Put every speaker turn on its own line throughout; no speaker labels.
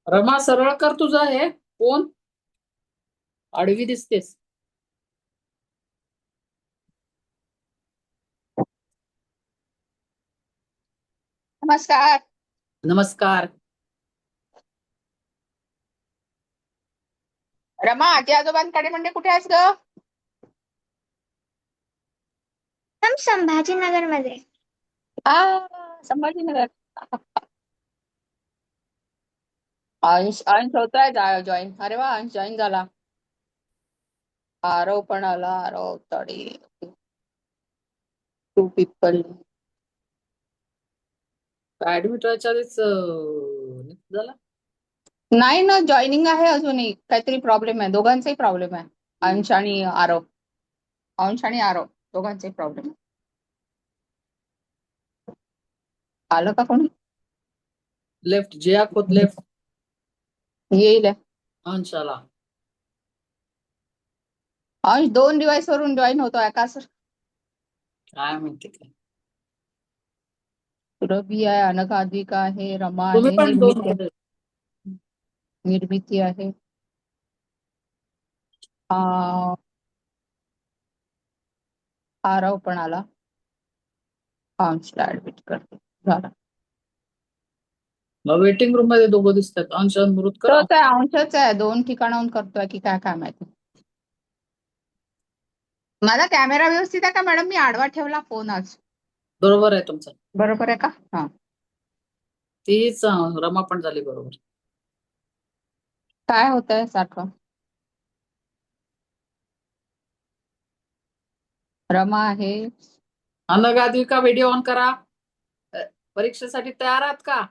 रमा सरळ कर तुझं हे फोन. आडवी दिसतेस.
नमस्कार.
नमस्कार.
रमा, आजी आजोबांकडे म्हणजे कुठे आहेस ग?
संभाजीनगर मध्ये.
संभाजीनगर. अंश अंश होतोय जॉईन. अरे वा, अंश जॉईन झाला. आरव पण आला. आरव तडी 2 people.
ऍडमिट व्हायच्या आधीच झाला.
नाही ना, जॉईनिंग आहे अजूनही. काहीतरी प्रॉब्लेम आहे, दोघांचाही प्रॉब्लेम आहे. अंश आणि आरव. अंश आणि आरव दोघांचाही प्रॉब्लेम. आलं का कोणी?
लेफ्ट जिया खोत लेफ्ट.
येईल.
अंशाला
अंश 2 डिव्हाइस वरून जॉईन होतोय का सर?
काय माहिती काय.
रवी आहे, अनघा अधिका आहे, रमा
तुम्ही
आहे,
पण दोन.
निर्मिती आहे. आरव पण आला. अंशला ऍडमिट करते. झाला.
वेटिंग रूम मध्ये दोघं दिसतात, अंश मृतकर.
तोच आहे, अंशच आहे. 2 ठिकाणाहून करतोय की काय माहिती. माझा कॅमेरा व्यवस्थित आहे का मॅडम? मी आडवा ठेवला फोन आज.
बरोबर आहे तुमचं.
बरोबर आहे का? हा.
तीच रमा पण झाली बरोबर.
काय होतंय सारखं? रमा आहे.
अनगाद्विका व्हिडिओ ऑन करा. परीक्षेसाठी तयार आहात का?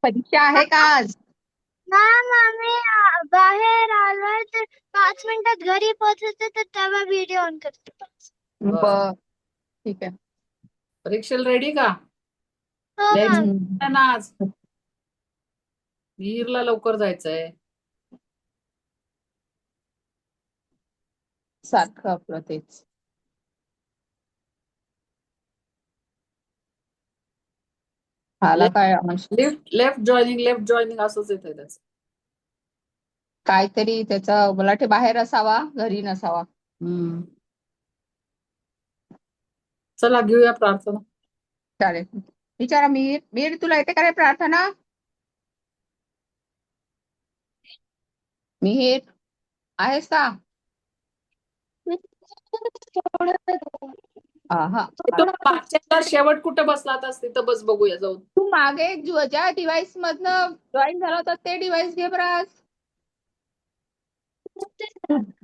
परीक्षा आहे का आज?
मॅम आम्ही बाहेर आलोय तर 5 मिनिटात घरी पोहोचते तर तेव्हा व्हिडिओ ऑन करते.
बर, ठीक आहे.
परीक्षेला रेडी का?
हो मॅम.
ना आज मीरला लवकर जायचंय.
सारखं आपलं तेच. आला काय अंश?
लेफ्ट जॉईनिंग असंच येत त्याच.
काहीतरी त्याचा मला वाटते बाहेर असावा, घरी नसावा.
चला घेऊया प्रार्थना.
चालेल. विचारा मीर. मीर, तुला येते का रे प्रार्थना? मिहीर आहेस का? हा.
शेवट कुठे बसला तिथं बस, बघूया जाऊन.
तू मागे ज्या डिव्हाइस मधनं जॉईन झाला होता ते डिव्हाइस घे बरं. आज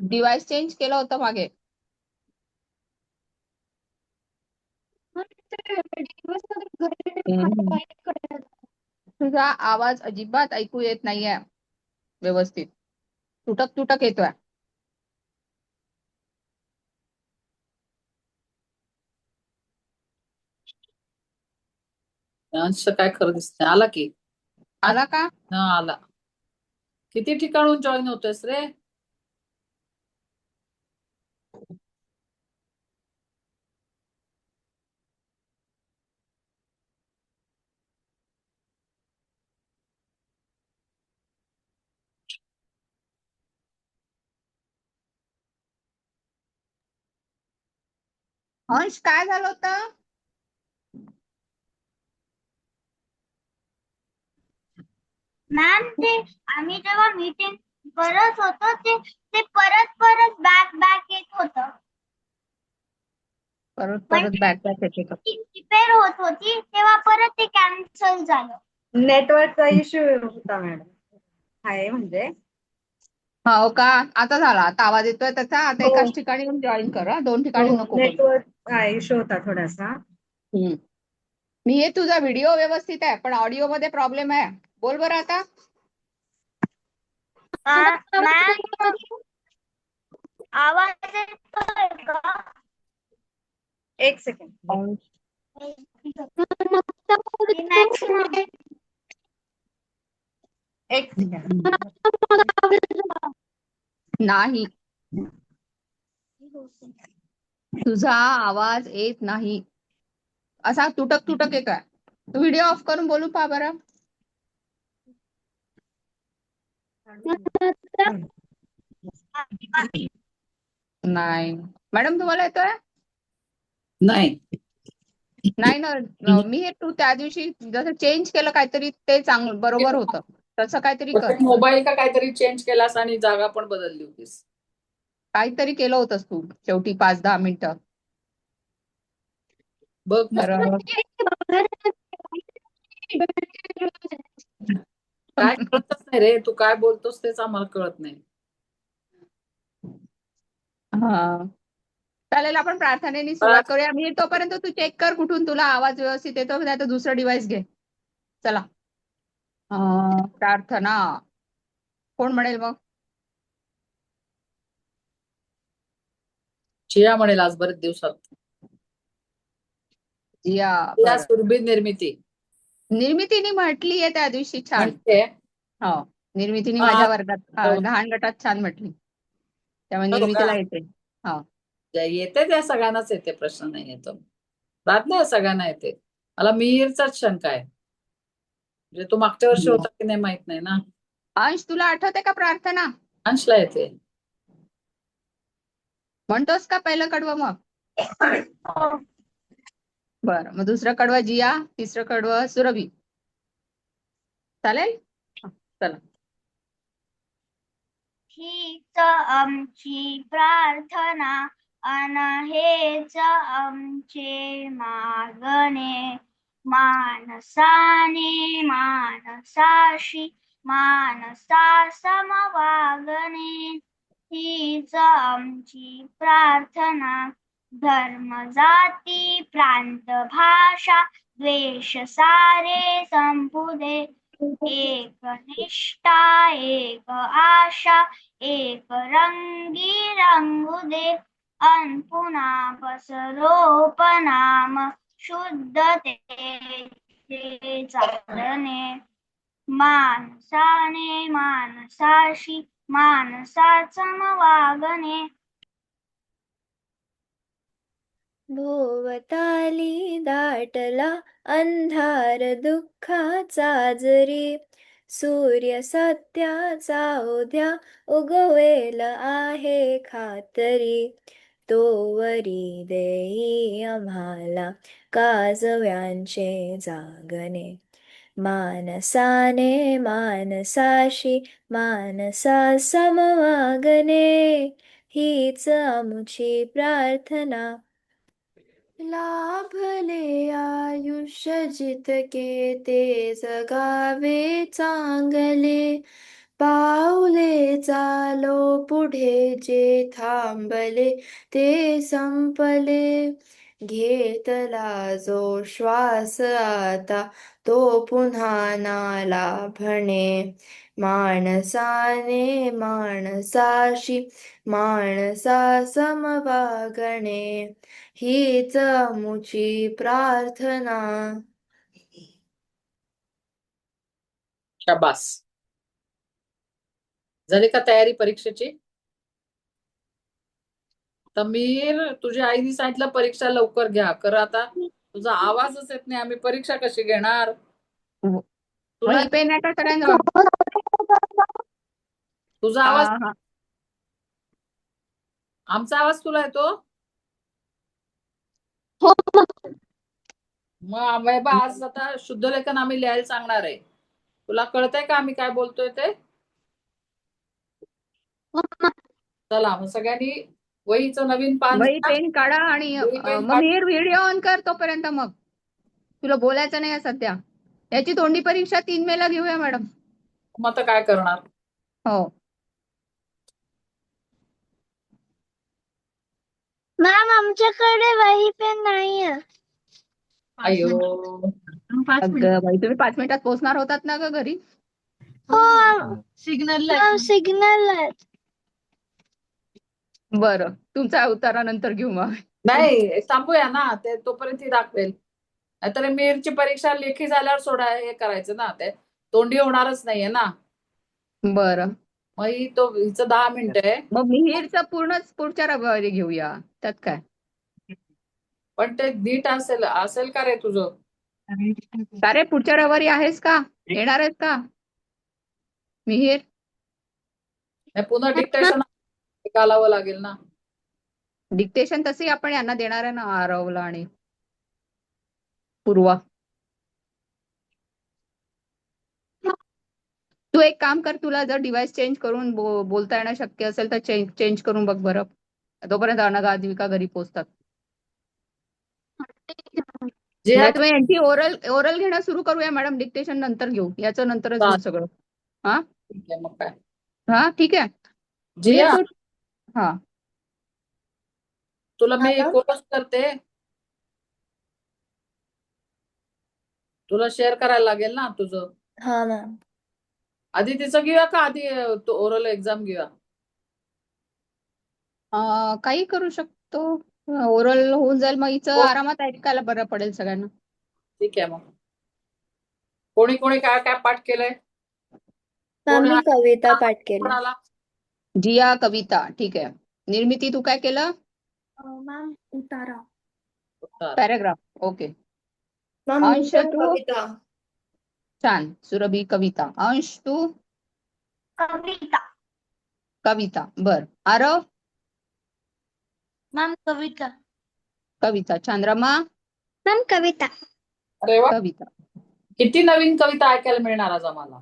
डिव्हाइस चेंज केलं होतं मागे. तुझा आवाज अजिबात ऐकू येत नाहीये व्यवस्थित. तुटक तुटक येतोय.
अंश काय खरं दिसत आला की.
आला का?
आला. किती ठिकाणून जॉईन होतोयस रे?
अंश, काय झालं होतं?
मॅम ते आम्ही जेव्हा मीटिंग करत होतो ते परत परत बॅक येत होतं.
परत परत बॅक येते का?
रिपेअर होत होती तेव्हा परत ते कॅन्सल झालं.
नेटवर्कचा इश्यू होता मॅडम. आहे म्हणजे
हो का? आता झाला. आता आवाज येतोय त्याचा. आता
हो.
एकाच ठिकाणी येऊन जॉईन कर. 2 ठिकाणी नको करू.
नेटवर्क इश्यू होता थोडासा.
मी हे तुझा व्हिडिओ व्यवस्थित आहे पण ऑडिओ मध्ये प्रॉब्लेम आहे. बोल बरं आता.
मॅम आवाज येतोय का?
एक सेकंड. एक सेकंड.
नाही, तुझा आवाज येत नाही. असा तुटक तुटक येतोय. तू व्हिडिओ ऑफ करून बोलू पहा बरं. नाही मॅडम तुम्हाला येतोय?
नाही.
नाही ना. मी हे तू त्या दिवशी जसं चेंज केलं काहीतरी ते चांगलं बरोबर होतं. तसं काहीतरी कर.
मोबाईल का काहीतरी चेंज केलास आणि जागा पण बदलली होतीस.
काहीतरी केलं होतंस तू शेवटी 5-10 मिनिटं.
बघ
तर
मग काय कळतच नाही रे, तू काय बोलतोस तेच आम्हाला कळत नाही.
हा चालेल, आपण प्रार्थनेने सुरुवात करूया. मी तोपर्यंत तू चेक कर कुठून तुला आवाज व्यवस्थित येतो, नाही तर दुसरं डिव्हाइस घे. चला प्रार्थना कोण म्हणेल मग?
चिया म्हणेल आज बरेच दिवसात.
जिया
चिया
बरं.
सुरभीर निर्मिती
निर्मितीने म्हटलीये त्या दिवशी छान.
म्हणते.
हो निर्मितीने
हा,
माझ्या वर्गात
हो.
लहान गटात छान म्हटली. त्यामुळे
हो का?
निर्मितीला येते. हो
येते, त्या सगळ्यांनाच येते, प्रश्न नाही येतो. प्रार्थना सगळ्यांना येते. मला मिहीरचाच शंका आहे. म्हणजे तो मागच्या वर्षी होता की नाही माहित नाही ना.
अंश तुला आठवते का प्रार्थना?
अंशला येते.
म्हणतोस का पहिलं कडवं मग? बरं मग दुसरं कडवं जिया, तिसरं कडवं सुरभी. चालेल चला.
हीच आमची प्रार्थना अन हेच आमचे मागणे, मानसाने मानसाशी मानसा समवागणे. हीच आमची प्रार्थना. धर्म जाती प्रांत भाषा द्वेष सारे संपुदे. एक निष्ठा एक आशा एक रंगी रंगू दे. अन पुन्हा पसरोपनाम शुद्धतेचे चालणे. मानसाने मानसाशी मानसाच वागणे.
भोवताली दाटला अंधार दुःखाचा जरी. सूर्य सत्याचा उद्या उगवेल आहे खातरी. तोवरी देई आम्हाला काजव्यांचे जागणे. मानसाने मानसाशी मानसा समवागणे. हीच आमची प्रार्थना. लाभले आयुष्य जितके ते जगावे चांगले. पाऊले चालो पुढे जे थांबले ते संपले. घेतला जो श्वास आता तो पुन्हा ना लाभणे. माणसाने माणसाशी माणसा समवागणे. हीच आमुची प्रार्थना.
शाबास. झाली का तयारी परीक्षेची? तमीर तुझ्या आईने सांगितलं परीक्षा लवकर घ्या, कर आता तुझा आवाजच येत नाही, आम्ही परीक्षा कशी घेणार? तुला
ही पेन आहे का सगळ्यांजवळ?
तुझा आवाज,
हा.
आमचा आवाज तुला येतो? मग वैभव, आज आता शुद्ध लेखन आम्ही लिहायला सांगणार आहे. तुला कळतंय का आम्ही काय बोलतोय ते? चला मग सगळ्यांनी वहीचं नवीन पान
वही
घ्या.
पेन काढा आणि
वही पेन
मग मी व्हिडिओ ऑन कर तोपर्यंत. मग तुला बोलायचं नाही सध्या. याची तोंडी परीक्षा 3 मेला घेऊया मॅडम.
मग आता काय करणार?
हो
मॅम आमच्याकडे वही पेन नाहीये.
अयो,
अगं बाई, तुम्ही 5 मिनिटात पोहोचणार होतात ना ग घरी?
हो सिग्नल.
बरं तुमचा उतारानंतर घेऊ मग.
नाही थांबूया ना, ते तोपर्यंत ती दाखवेल. नाहीतर मिरची परीक्षा लेखी झाल्यावर सोडा हे करायचं ना, ते तोंडी होणारच नाहीये ना.
बरं
मग हिचं 10 मिनिटं आहे.
मग मिहीरचं पूर्णच पुढच्या रविवारी घेऊया, त्यात काय.
पण ते नीट असेल का रे तुझं?
अरे पुढच्या रविवारी आहेस का? येणार आहेस का मिहीर?
हे पुन्हा डिक्टेशन घालावं लागेल ना.
डिक्टेशन तसे आपण यांना देणार आहे ना, आरवला आणि पूर्वा. तू एक काम कर, तुला जर डिव्हाइस चेंज करून बोलता येणं शक्य असेल तर चेंज करून बघ बरं. तोपर्यंत अनघा आद्विका घरी पोहोचतात.
जे
नाही तुम्ही यांची ओरल ओरल घेणं सुरू करूया मॅडम. डिक्टेशन नंतर घेऊ, याचं नंतरच घेऊ सगळं. हा
ठीक आहे मग काय.
हा ठीक आहे.
जिया
मिहीर तू हा
तुला मी
हा.
कोर्स करते. तुला शेअर करायला लागेल ना तुझं.
हा मॅम.
आधी तिचं घेऊया का आधी ओरल एक्झाम घेऊया?
काही करू शकतो. ओरल होऊन जाईल, मग हिचं
हो.
आरामात ऐकायला बरं पडेल सगळ्यांना.
ठीक आहे मग. कोणी कोणी काय काय पाठ केलंय?
मॅम
कोण
मी कविता पाठ केली.
कोणाला?
जिया, कविता, ठीक आहे. निर्मिती तू काय केलं?
मॅम उतारा.
उत्तर.
Paragraph, okay.
मॅम
अंश
नूतन
तू?
कविता.
छान. सुरभी कविता. अंश तू?
कविता.
कविता, बर. आरव?
मॅम कविता.
कविता, छान. रमा?
मॅम कविता.
अरे वा,
कविता.
किती नवीन कविता ऐकायला मिळणार आज आम्हाला.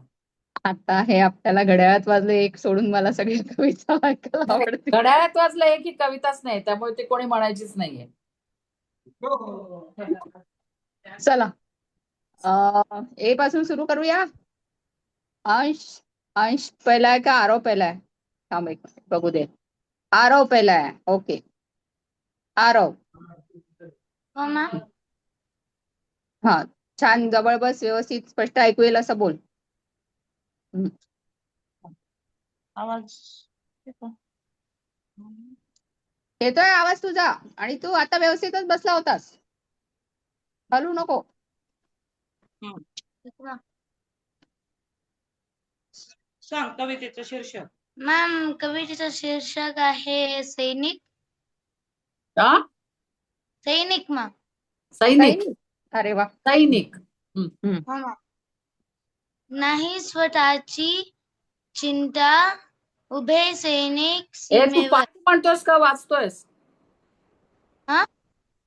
आता हे आपल्याला घड्याळात वाजले एक सोडून मला सगळ्या कविता ऐकायला आवडतील.
घड्याळात वाजलं एक ही कविताच नाही, त्यामुळे ते कोणी म्हणायचीच नाहीये.
चला ए पासून सुरू करूया. अंश अंश पहिला आहे का आरव पहिला आहे? थांब एक मिनिट बघू दे. आरव पहिला आहे, ओके. आरव,
हो मॅम.
हा छान. जवळ बस, व्यवस्थित स्पष्ट ऐकू येईल असं बोल.
आवाज
येतोय आवाज तुझा, आणि तू आता व्यवस्थितच बसला होतास, हलू नको.
सांग कवितेचं शीर्षक.
मॅम कवितेचं शीर्षक आहे सैनिक.
हा?
सैनिक मॅम.
सैनिक.
सैनिक. अरे वा.
सैनिक.
हो मॅम. नाही स्वतःची चिंता, उभे सैनिक
ए तू
सीमेवर.
पाठ म्हणतोस का वाचतोयस?
हा?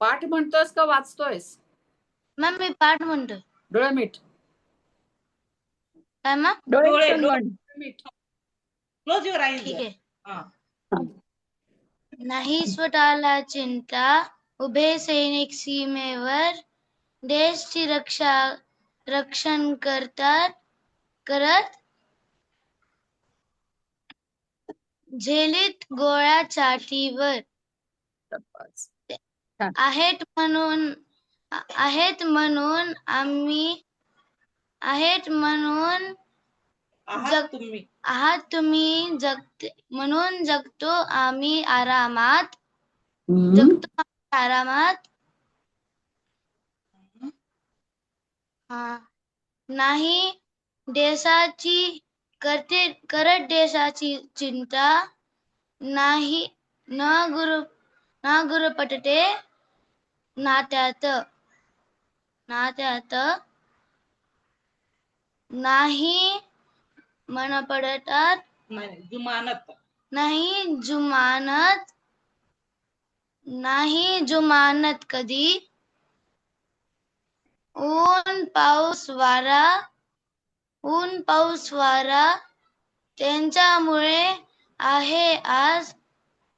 पाठ म्हणतोयस का वाचतोयस?
मॅम मी पाठ म्हणतो.
डोळे मीठ.
काय मॅम?
डोळे
डोळे
मिटून म्हण.
मीठ.
Close your eyes.
ठीक आहे.
हा.
नाही स्वतःला चिंता, उभे सैनिक सीमेवर, देशची रक्षण करत झेलीत गोळ्या छातीवर. आहेत म्हणून आहात तुम्ही म्हणून जगतो आम्ही आरामात. नाही करत देशाची चिंता, नाही न गुरुपटते नात्यात नाही मन पडतात नाही जुमानत कधी. ऊन पाऊस वारा त्यांच्यामुळे आहे आज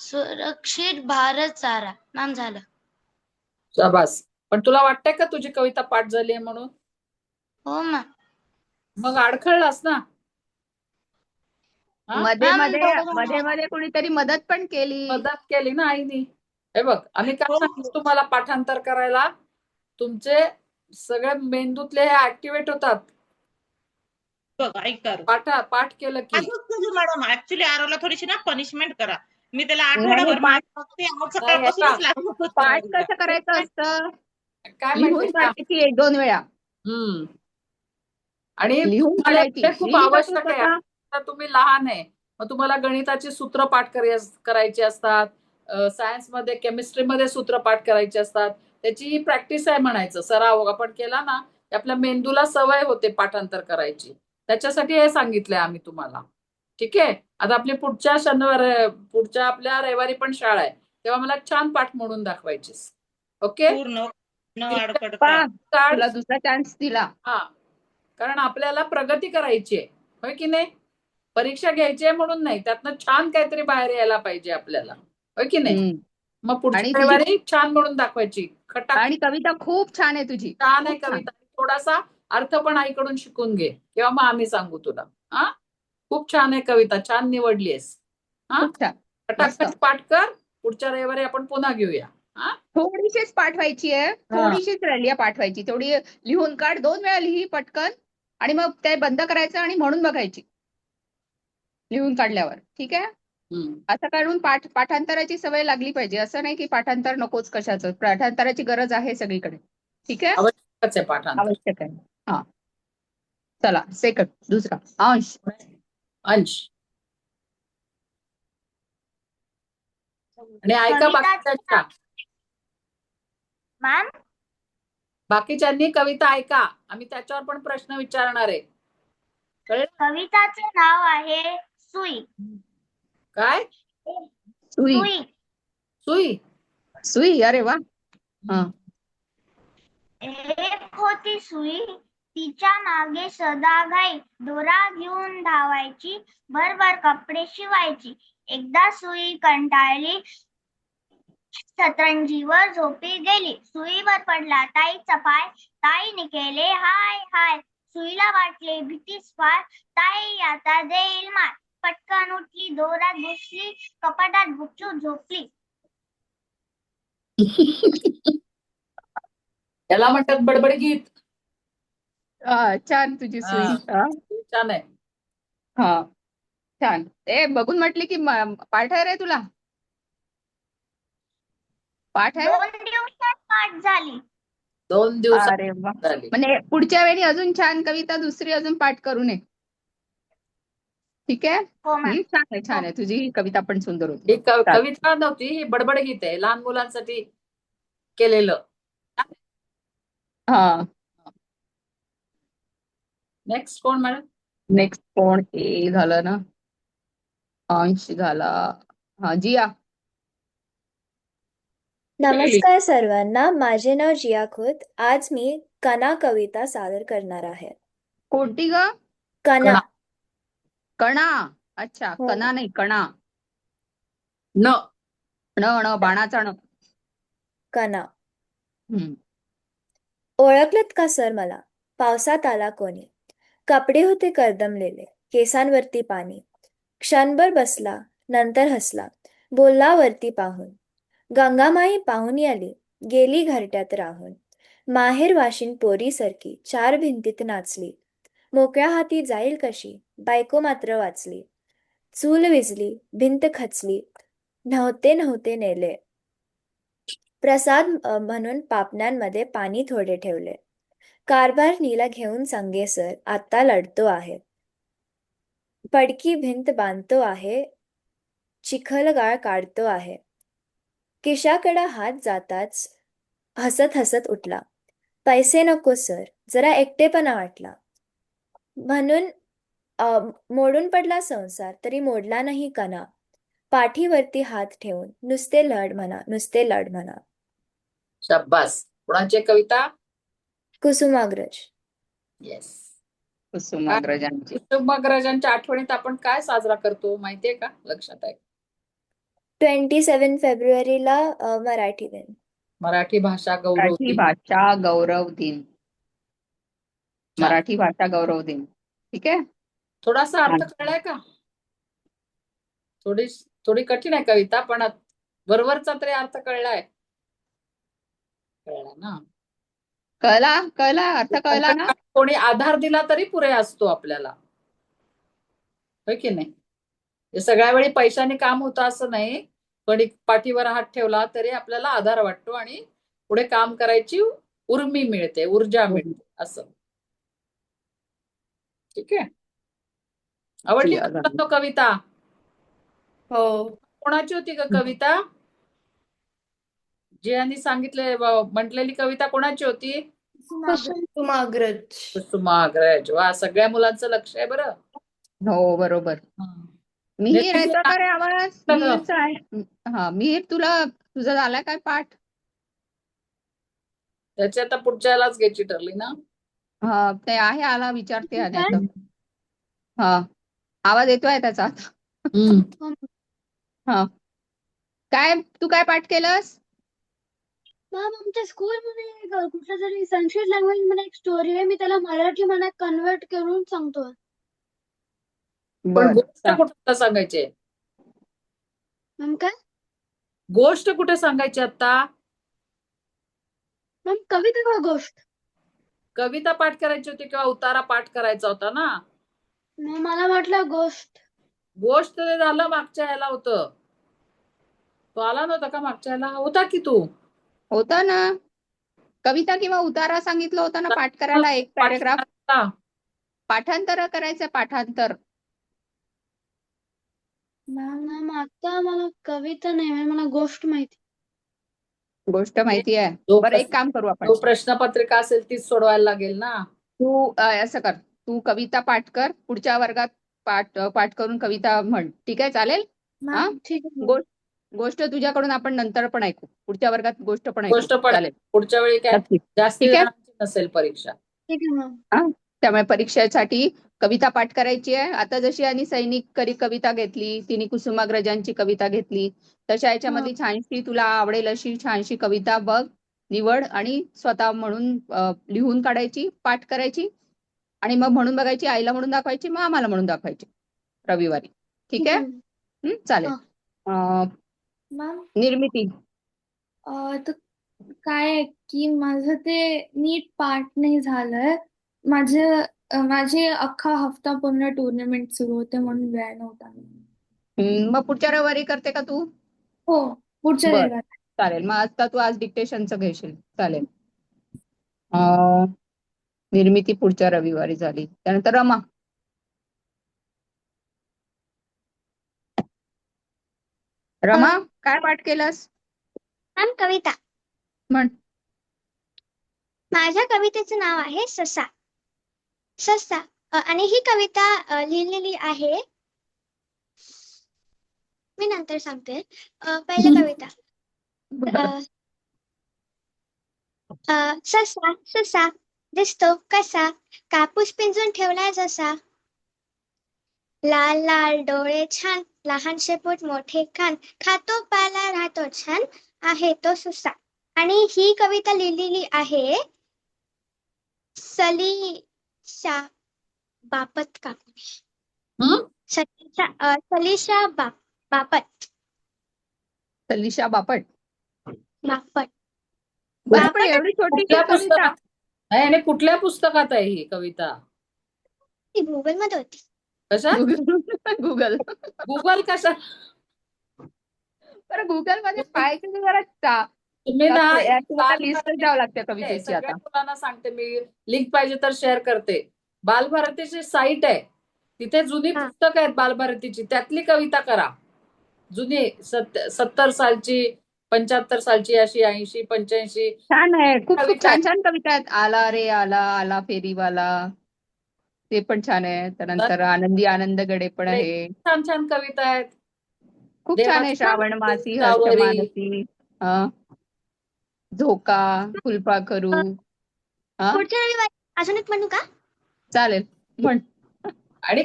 सुरक्षित भारत सारा. मॅम झालं.
शाबास. पण तुला वाटतंय का तुझी कविता पाठ झाली आहे म्हणून?
हो मॅम.
मग अडखळलास ना. हा?
मध्ये
मॅम,
मध्ये
दोघं
मध्ये
जण-
मध्ये कुणीतरी मदत पण केली.
मदत केली ना आईनी. हे बघ, आम्ही काय सांगितलं तुम्हाला पाठांतर करायला? तुमचे सगळे मेंदूतले हे ऍक्टिव्हेट होतात
बघ ऐका.
पाठ केलं की.
मॅडम ऍक्च्युली आरवला थोडीशी ना पनिशमेंट करा. मी त्याला
नाही,
आठवड्याभर
पाठ
सकाळपासूनच लागत होतं.
पाठ कसं करायचं असतं?
काय
लिहून
माहितीये का?
काढायची 1-2 वेळा.
आणि
लिहून
तुम्हाला
काढायची.
हे खूप
लिहिली का तू
आवश्यक आहे.
स्वतः?
आता तुम्ही लहान आहे, मग तुम्हाला गणिताची सूत्र पाठ करायची असतात, सायन्स मध्ये केमिस्ट्री मध्ये सूत्र पाठ करायची असतात. त्याची प्रॅक्टिस आहे म्हणायचं, सराव आपण केला ना की आपल्या मेंदूला सवय होते पाठांतर करायची. त्याच्यासाठी हे सांगितलंय आम्ही तुम्हाला. ठीक आहे. आता आपली पुढच्या आपल्या रविवारी पण शाळा आहे, तेव्हा मला छान पाठ म्हणून दाखवायचीस. ओके.
पूर्ण न अडखडता.
पा
काढ.
तुला दुसरा चान्स दिला.
हा, कारण आपल्याला प्रगती करायची आहे, होय की नाही. परीक्षा घ्यायची आहे म्हणून नाही, त्यातनं छान काहीतरी बाहेर यायला पाहिजे आपल्याला, होय की नाही.
हम्म.
मग
आणि
पुढच्या
तुझी
रविवारी छान म्हणून दाखवायची. खटाक
आणि कविता खूप छान आहे तुझी.
छान आहे
खूप छान.
कविता. थोडासा अर्थ पण आईकडून शिकून घे, किंवा मग आम्ही सांगू तुला. हा, खूप छान आहे कविता, छान निवडलीयस. हा,
खूप छान. मस्त.
खटाखट पाठ कर. पुढच्या रविवारी आपण पुन्हा घेऊया. हा,
थोडीशीच पाठवायची आहे, थोडीशीच राहिली आहे पाठवायची. तेवढी लिहून काढ, 2 वेळा लिही पटकन, आणि मग ते बंद करायचं आणि म्हणून बघायची लिहून काढल्यावर. ठीक आहे.
हम्म.
असं काढून पाठांतराची सवय लागली पाहिजे. असं नाही की पाठांतर नकोच कशाचं. पाठांतराची गरज आहे सगळीकडे. ठीक आहे.
आवश्यकच आहे पाठांतर.
आवश्यक आहे. हा, चला सेकंड दुसरा अंश.
अंश. आणि ऐका बाकीच्या,
मॅम
बाकीच्यांनी कविता ऐका, आम्ही त्याच्यावर पण प्रश्न विचारणार आहे. कळलं
कविताचे नाव आहे सुई.
काय?
सुई.
सुई.
सुई.
सुई. अरे वा. हा.
एक होती सुई, तिच्या मागे सदाघाई, दोरा घेऊन धावायची, भरभर कपडे शिवायची. एकदा सुई कंटाळली, सतरंजीवर झोपी गेली. सुईवर पडला ताईचा पाय, ताईने केले हाय हाय. सुईला वाटले भीतीच फार, ताई आता देईल मार. पटकन उठली, दोऱ्यात घुसली, कपाटात गुपचूप झोपली.
त्याला म्हणतात बडबड गीत.
छान तुझी सुई.
हा, छान आहे.
हा, छान. बघून म्हटली की पाठ आहे रे तुला. पाठ आहे.
2 दिवसात पाठ झाली.
2 दिवसात
अरे वा.
झाली.
म्हणजे पुढच्या वेळी अजून छान कविता दुसरी अजून पाठ करू नये. ठीक आहे.
हो मॅम.
छान आहे, छान आहे. तुझी ही कविता पण सुंदर होती.
ही कविता नव्हती, ही बडबड गीत आहे, लहान मुलांसाठी केलेलं.
हा.
नेक्स्ट कोण मॅडम?
नेक्स्ट कोण? ए झालं ना, अंश झाला. हा, जिया.
नमस्कार सर्वांना, माझे नाव जिया खोत. आज मी कणा कविता सादर करणार आहे.
कोणती ग?
कणा.
कणा. अच्छा,
हो.
कणा नाही, कणा.
न.
न बाणाचा न.
कणा.
हम्म.
ओळखलत का सर मला? पावसात आला कोणी. कपडे होते करदमलेले, केसांवरती पाणी. क्षणभर बसला, नंतर हसला, बोलला वरती पाहून. गंगामाई पाहून आली, गेली घरट्यात राहून. माहेर वाशिन पोरीसारखी 4 भिंतीत नाचली. मोकळ्या हाती जाईल कशी, बायको मात्र वाचली. चूल विजली, भिंत खचली, नव्हते नेले. प्रसाद म्हणून पापण्यांमध्ये पाणी थोडे ठेवले. कारभार नीला घेऊन संगे सर आता लढतो आहे. पडकी भिंत बांधतो आहे, चिखलगाळ काढतो आहे. किशाकडा हात जाताच हसत हसत उठला. पैसे नको सर, जरा एकटेपणा वाटला. म्हणून मोडून पडला संसार, तरी मोडला नाही कणा. पाठीवरती हात ठेवून नुसते लढ म्हणा, नुसते लढ म्हणा.
शब्बास. कुणाची कविता?
कुसुमाग्रज.
येस.
कुसुमाग्रजांची.
कुसुमाग्रजांच्या आठवणीत आपण काय साजरा करतो माहितीये का? लक्षात आहे?
27 फेब्रुवारीला मराठी दिन.
मराठी भाषा गौरव
मराठी
दिन.
भाषा गौरव दिन.
छान.
मराठी भाषा गौरव दिन. ठीक आहे.
थोडासा अर्थ कळलाय का? थोडी कठीण आहे कविता, पण वरवरचा तरी अर्थ कळलाय. कळला ना?
कळला अर्थ कळला ना.
कोणी आधार दिला तरी पुरे असतो आपल्याला, होय की नाही? हे सगळ्या वेळी पैशाने काम होतं असं नाही, पण पाठीवर हात ठेवला तरी आपल्याला आधार वाटतो आणि पुढे काम करायची उर्मी मिळते, ऊर्जा मिळते असं. ठीक आहे. आवडली का कविता?
हो.
कोणाची होती का कविता? जी यांनी सांगितले म्हटलेली कविता कोणाची होती?
कुसुमाग्रज.
कुसुमाग्रज. वा, सगळ्या मुलांचं लक्ष आहे बरं.
हो बरोबर. मिहीर
निर्मिती
येतो का रे आवाज?
सगळं.
मिहीरचा आहे. हा मिहीर, तुझा झालाय काय पाठ?
त्याची आता पुढच्या यालाच घ्यायची ठरली ना.
हा ते आहे, आला विचारते आणि आता. हा आवाज येतोय त्याचा आता.
हम्म.
हा तू काय पाठ केलंस?
मॅम आमच्या स्कूलमध्ये कुठल्या तरी संस्कृत लँग्वेज मध्ये एक स्टोरी आहे, मी त्याला मराठी मध्ये कन्वर्ट करून सांगतोय.
पण
बर
गोष्ट कुठे सांगायची आहे?
मॅम काय?
गोष्ट कुठे सांगायची आता?
मॅम कविता का गोष्ट?
कविता पाठ करायची होती किंवा उतारा पाठ करायचा होता ना.
मॅम मला वाटलं गोष्ट.
गोष्ट ते झालं, मागच्या ह्याला होतं. तो आला नव्हता का मागच्या ह्याला? होता की तू?
होता ना. कविता किंवा उतारा सांगितलं होतं ना पाठ करायला, एक पॅरेग्राफ.
पाठ-
पाठांतर करायचं, पाठांतर.
मॅम आता मला कविता नाही मॅम, मला गोष्ट माहिती.
गोष्ट माहिती आहे.
जो
बरं एक काम करू आपण.
जो प्रश्नपत्रिका असेल तीच सोडवायला लागेल ना.
तू असं कर, तू कविता पाठ कर, पुढच्या वर्गात पाठ करून कविता म्हण. ठीक आहे, चालेल? हा
ठीक आहे.
गोष्ट तुझ्याकडून आपण नंतर पण ऐकू, पुढच्या वर्गात गोष्ट पण
गोष्ट
ऐकू.
पण
चालेल,
पुढच्या वेळी काय
नक्की.
जास्ती
ठीक आहे.
जणांची नसेल परीक्षा.
ठीक आहे मॅम.
त्यामुळे परीक्षेसाठी कविता पाठ करायची आहे. आता जशी आणि सैनिक कविता घेतली, तिने कुसुमाग्रजांची कविता घेतली, तशा याच्यामधली छानशी तुला आवडेल अशी छानशी कविता बघ, निवड आणि स्वतः म्हणून लिहून काढायची, पाठ करायची आणि मग म्हणून बघायची, आईला म्हणून दाखवायची, मग आम्हाला म्हणून दाखवायची रविवारी. ठीक आहे? चालेल.
मॅम
निर्मिती.
तर काय आहे की माझं ते नीट पाठ नाही झालंय. माझे अख्खा हफ्ता पूर्ण टुर्नामेंट सुरू होते म्हणून वेळ नव्हता.
मग पुढच्या रविवारी करते का तू?
हो, पुढच्या
बर.
रविवारी.
चालेल, मग आता तू आज डिक्टेशनचं घेशील. चालेल. निर्मिती पुढच्या रविवारी झाली. त्यानंतर रमा. रमा, काय पाठ केलंस?
मॅम कविता.
म्हण.
माझ्या कवितेचं नाव आहे ससा. ससा. आणि ही कविता लिहिलेली आहे, मी नंतर सांगते. पहिली कविता. ससा ससा दिसतो कसा, कापूस पिंजून ठेवलाय जसा. लाल लाल डोळे छान, लहानशे पोट मोठे कान, खातो पाला राहतो छान, आहे तो सुसा. आणि ही कविता लिहिलेली आहे सलीशा बापट काकू. सलीशा बापट.
सलिशा बापट.
बापट.
बरं, पण एवढी छोटी
कुठल्या
कविता.
पुस्तकात नाही, आणि कुठल्या पुस्तकात आहे ही कविता?
ती गुगल मध्ये होती.
कशा?
गुगल.
गुगल कशा?
बरं, गुगल मध्ये पाहायचं जरा
तुम्ही ना
तुम्हाला लिस्ट द्यावं लागते कवितेची.
सगळ्या
आता
मुलांना सांगते मी, लिंक पाहिजे तर शेअर करते. बालभारतीची साईट आहे, तिथे जुनी पुस्तकं आहेत बालभारतीची, त्यातली कविता करा. जुनी 70 सालची, 75 सालची, अशी 80, 85.
छान आहे, खूप खूप
कविता
छान छान कविता आहेत. आला रे आला, आला फेरीवाला, ते पण छान आहे. त्यानंतर आनंदी आनंदगडे पण आहे,
छान छान कविता आहेत.
खूप छान आहे. श्रावण मासी हर्ष
देवाची
मानसी, झोका, फुलपाखरू.
पुढच्या रविवारी अजून एक म्हणू का?
चालेल, म्हण.
आणि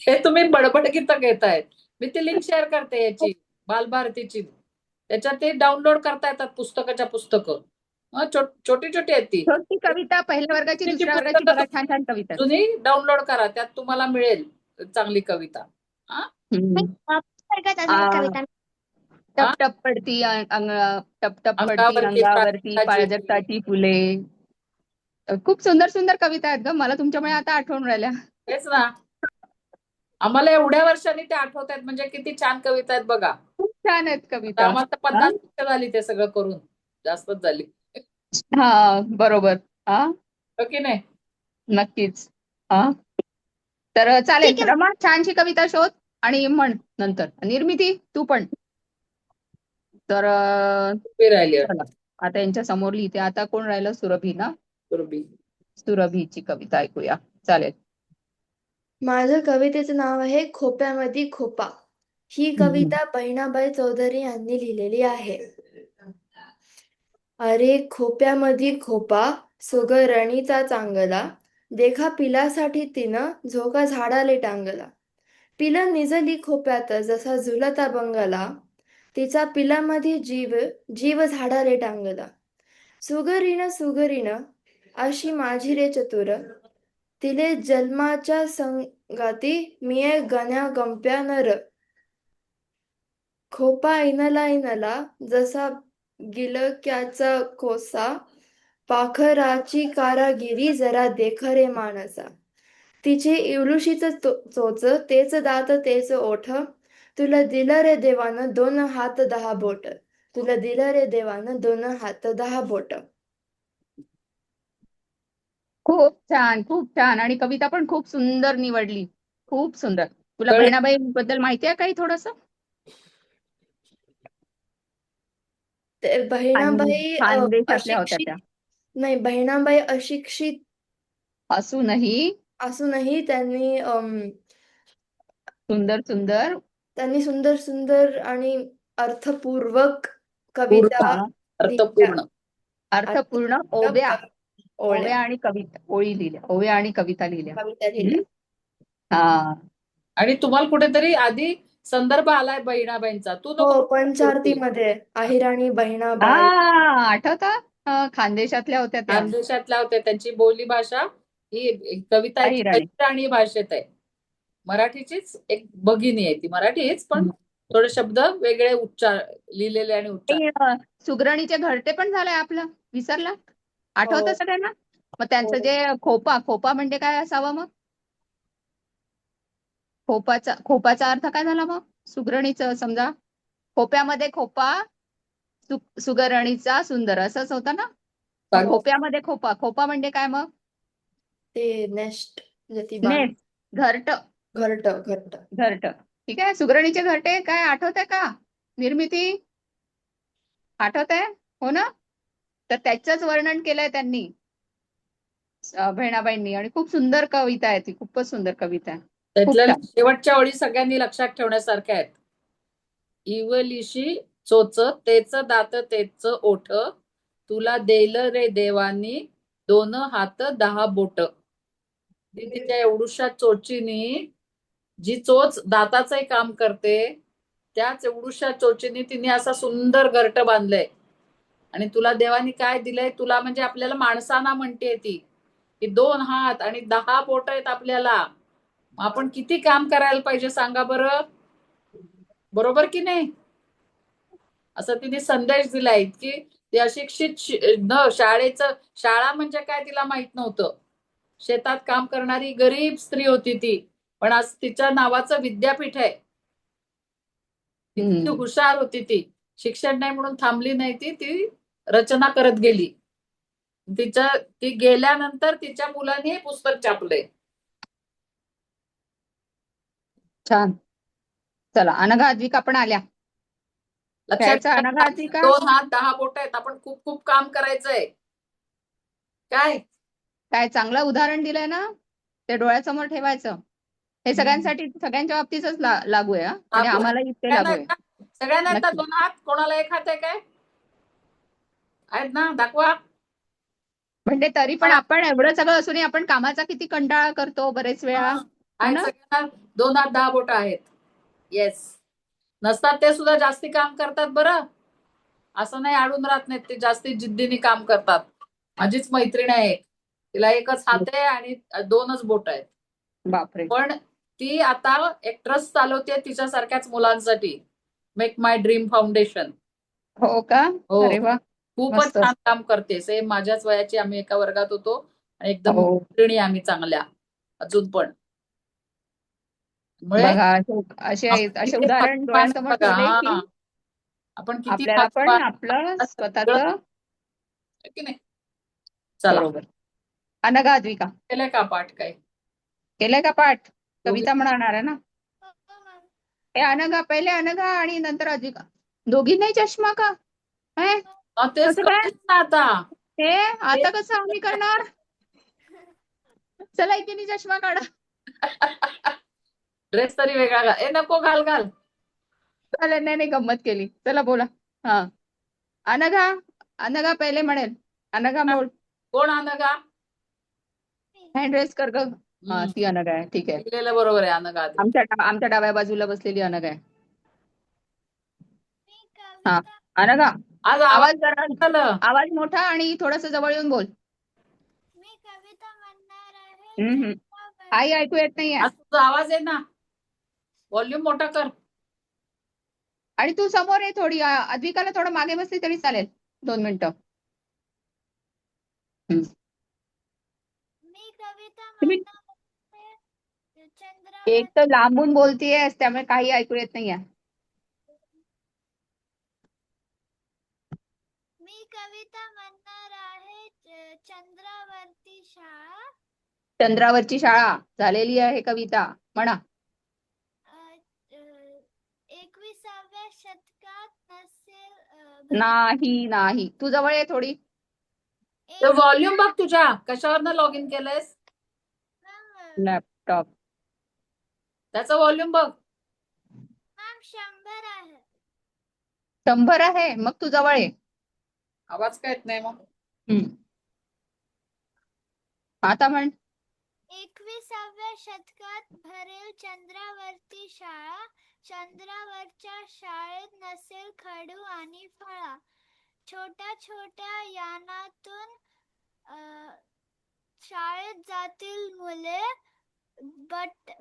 हे तुम्ही बडबड गीतं घेतायत. मी ती लिंक शेअर करते याची बालभारतीची. त्याच्यात ते डाउनलोड करता येतात पुस्तकाच्या पुस्तकं. छोटी छोटी आहेत ती.
छोटी कविता पहिल्या वर्गाची, दुसऱ्या वर्गाची बघा, छान छान कविता.
जुनी डाउनलोड करा, त्यात तुम्हाला मिळेल चांगली कविता.
वर्गात अजून एक कविता.
टप टप पडती टप टप पडती
अंगावरती
अंगावरती
प्राजक्ताची
प्राजक्ताची फुले. खूप सुंदर सुंदर कविता आहेत ग, मला तुमच्यामुळे आता आठवण राहिल्या.
तेच ना, आम्हाला एवढ्या वर्षांनी ते आठवत आहेत म्हणजे किती छान कविता आहेत बघा.
खूप छान आहेत कविता.
आम्हाला 50 वर्ष झाली ते सगळं करून, जास्तच झाली.
हा बरोबर.
हो की नाही?
नक्कीच. तर चालेल, रमा छानशी कविता शोध आणि म्हण नंतर. निर्मिती तू पण तर
उभी राहिली
चला आता यांच्या समोर लिहिते. आता कोण राहिलं? सुरभी ना.
पूर्वी.
सुरभीची कविता ऐकूया. चालेल.
माझ्या कवितेचं नाव आहे खोप्यामध्ये खोपा. ही कविता बहिणाबाई चौधरी यांनी लिहिलेली आहे. अरे खोप्यामध्ये खोपा, सुगरणीचा चांगला, देखा पिलासाठी तिनं झोका झाडाले टांगला. पिला निजली खोप्यात जसा झुलता बंगला, तिचा पिलामध्ये जीव जीव झाडाले टांगला. सुगरीनं सुगरीनं अशी माझी रे चतुर, तिले जन्माच्या संगाती मिये गण्या गंप्या नर. खोपा इनला इनला जसा गिलक्याचा कोसा, पाखराची कारागिरी जरा देख रे माणसा. तिचे इवलुशीच चोच, तेच दात तेच ओठ, तुला दिलं रे देवानं 2 हात 10 बोट. तुला दिलं रे देवानं 2 हात 10 बोट.
खूप छान, खूप छान. आणि कविता पण खूप सुंदर निवडली. खूप सुंदर. तुला
कळलं?
बहिणाबाई बद्दल माहिती आहे काही थोडस?
ते बहिणाबाई
खानदेशातल्या होत्या
अशिक्षित
त्या.
नाही, बहिणाबाई अशिक्षित
असूनही
असूनही त्यांनी
सुंदर सुंदर
त्यांनी सुंदर सुंदर आणि अर्थपूर्वक
पूर्ण
कविता लिहिल्या.
अर्थपूर्ण.
अर्थपूर्ण ओव्या ओव्या आणि कविता ओळी लिहिल्या. ओव्या आणि कविता लिहिल्या.
कविता लिहिल्या.
हा.
आणि तुम्हाला कुठेतरी आधी संदर्भ आलाय बहिणाबाईंचा. तू नको
हो,
बोलू.
पंचारतीमध्ये अहिराणी बहिणाबाई.
आठवतं? खानदेशातल्या होत्या त्या.
खानदेशातल्या होत्या. त्यांची बोली भाषा ही कविता
अहिराणी.
अहिराणी भाषेत आहे. मराठीचीच एक भगिनी आहे ती. मराठीच पण थोडे शब्द वेगळे उच्चार लिहिलेले आणि उच्चार.
आणि, सुगरणीचे घरटे पण झालंय आपलं. विसरला? आठवतं
हो.
सगळ्यांना? मग त्यांचं
हो.
जे खोपा म्हणजे काय असावं मग? खोपाचा अर्थ काय झाला मग? सुगरणीचं समजा खोप्यामध्ये खोपा, सुगरणीचा सुंदर असंच होतं ना? मग
हो.
खोप्यामध्ये खोपा म्हणजे काय मग?
ते नेस्ट म्हणजे ती बाण.
नेस, घरट.
घरट.
ठीक आहे. सुगरणीचे घरटे काय आठवतंय का? निर्मिती आठवतंय? हो ना? तर त्याचंच वर्णन केलंय त्यांनी, बहिणाबाईंनी. आणि खूप सुंदर कविता आहे ती. खूपच सुंदर कविता आहे. खूप
त्यातल्या
छान.
शेवटच्या ओळी सगळ्यांनी लक्षात ठेवण्यासारख्या आहेत. इवलिशी चोच, तेच दात तेच ओठ, तुला देल रे देवानी 2 हात 10 बोट. ती तिच्या एवढूशा चोचीनी, जी चोच दाताचंही काम करते, त्याच एवढूशा चोचीनी तिने असा सुंदर घरट बांधलंय. आणि तुला देवानी काय दिलंय? तुला म्हणजे आपल्याला माणसाना म्हणते ती की 2 हात आणि 10 बोट आहेत आपल्याला. आपण किती काम करायला पाहिजे सांगा बरं? बरोबर की नाही? असं तिने संदेश दिलाय की ती अशिक्षित शाळा म्हणजे काय तिला माहित नव्हतं. शेतात काम करणारी गरीब स्त्री होती ती, पण आज तिच्या नावाचं विद्यापीठ आहे. किती हुशार होती ती. शिक्षण नाही म्हणून थांबली नाही ती रचना करत गेली. ती गेल्यानंतर तिच्या मुलांनी हे पुस्तक छापलंय.
छान. चला, अनघा आद्विका पण आल्या.
लक्षात
खेळायचा अनघा आद्विका.
2 हात 10 बोट आहेत. आपण खूप खूप काम करायचंय. काय
चांगलं उदाहरण दिलंय ना? ते डोळ्यासमोर ठेवायचं. हे सगळ्यांसाठी, सगळ्यांच्या बाबतीतच लागू आहे. आणि आम्हाला इथे लागू आहे.
सगळ्यांना येतात
नक्की.
2 हात? कोणाला 1 हात आहे काय? आहेत ना? दाखवा.
म्हणजे तरी पण आपण एवढं सगळं असूनही आपण कामाचा किती कंटाळा करतो बरेच वेळा. हो
आहेत
ना?
सगळ्यांना 2 हात 10 बोट आहेत. येस. नसतात ते सुद्धा जास्ती काम करतात बरं. असं नाही अडून राहत नाहीत. ते जास्ती जिद्दीने काम करतात. माझीच मैत्रीण आहे, तिला 1च हात आहे आणि 2च बोट आहेत.
बापरे.
पण ती आता एक ट्रस्ट चालवते तिच्यासारख्याच मुलांसाठी, मेक माय ड्रीम फाउंडेशन.
हो का?
हो,
अरे वा.
खूपच
मस्त.
छान काम करते. सेम माझ्याच वयाची. आम्ही एका वर्गात होतो आणि एकदम
हो.
मैत्रिणी आम्ही चांगल्या अजून पण.
बघा, असे उदाहरण डोळ्यासमोर ठेवले की
आपण किती
आपल्याला पण आपलं स्वतःच.
की नाही? चला,
बरोबर. अनघा आद्विका
केलंय का पाठ? काय
केलंय का पाठ?
दोघी?
कविता म्हणणार आहे ना? हे अनघा, पहिले अनघा आणि नंतर आद्विका. दोघींनाही चष्मा का? हे
तेच
कसं काय?
कळेल ना आता.
हे आता कसं आम्ही करणार? चला एकीने चष्मा काढा.
ड्रेस तरी वेगळा घाल. नको घाल घाल.
चालेल, नाही नाही, गंमत केली. चला बोला. हा, अनघा. अनघा पहिले म्हणेल. अनघा बोल.
कोण अनघा?
हँड रेस कर ग. हा,
हम्म,
ती अनघा आहे. ठीक आहे.
लिहिलेलं बरोबर आहे अनघा आधी.
आमच्या डाव्या बाजूला बसलेली अनघा आहे.
मी
हा,
कविता
अनघा,
आज आवाज
आवाज जरा,
झालं.
आवाज मोठा आणि थोडस जवळ येऊन बोल.
मी कविता म्हणणार आहे.
हम्म.
चंद्रावर
आई ऐकू येत नाहीये.
आज तुझा आवाज आहे ना. व्हॉल्यूम मोठा कर.
आणि तू समोर ये थोडी. अद्विकाला थोडं मागे बसली तरी चालेल. 2 मिनिटं.
मी कविता
तुम्ही
म्हणणार आहे. चंद्रावर
एक तर लांबून बोलतीयस त्यामुळे काही ऐकू येत नाहीये.
मी कविता म्हणणार आहे. चंद्रावरती शाळा.
चंद्रावरची शाळा झालेली आहे कविता. म्हणा.
अ, अ, 21व्या शतकात नसेल
नाही, तू जवळ ये थोडी.
व्हॉल्यूम बघ तुझ्या. कशावरनं लॉग इन केलंयस?
Ma'am
laptop.
त्याचा व्हॉल्यूम बघ.
100 आहे.
100 आहे. मग तू जवळ ये.
आवाज काय येत नाही मग.
आता म्हण.
21व्या शतकात भरेल चंद्रावरती शाळा. चंद्रावरच्या शाळेत नसेल खडू आणि फळा. छोट्या छोट्या यानातून शाळेत जातील मुले.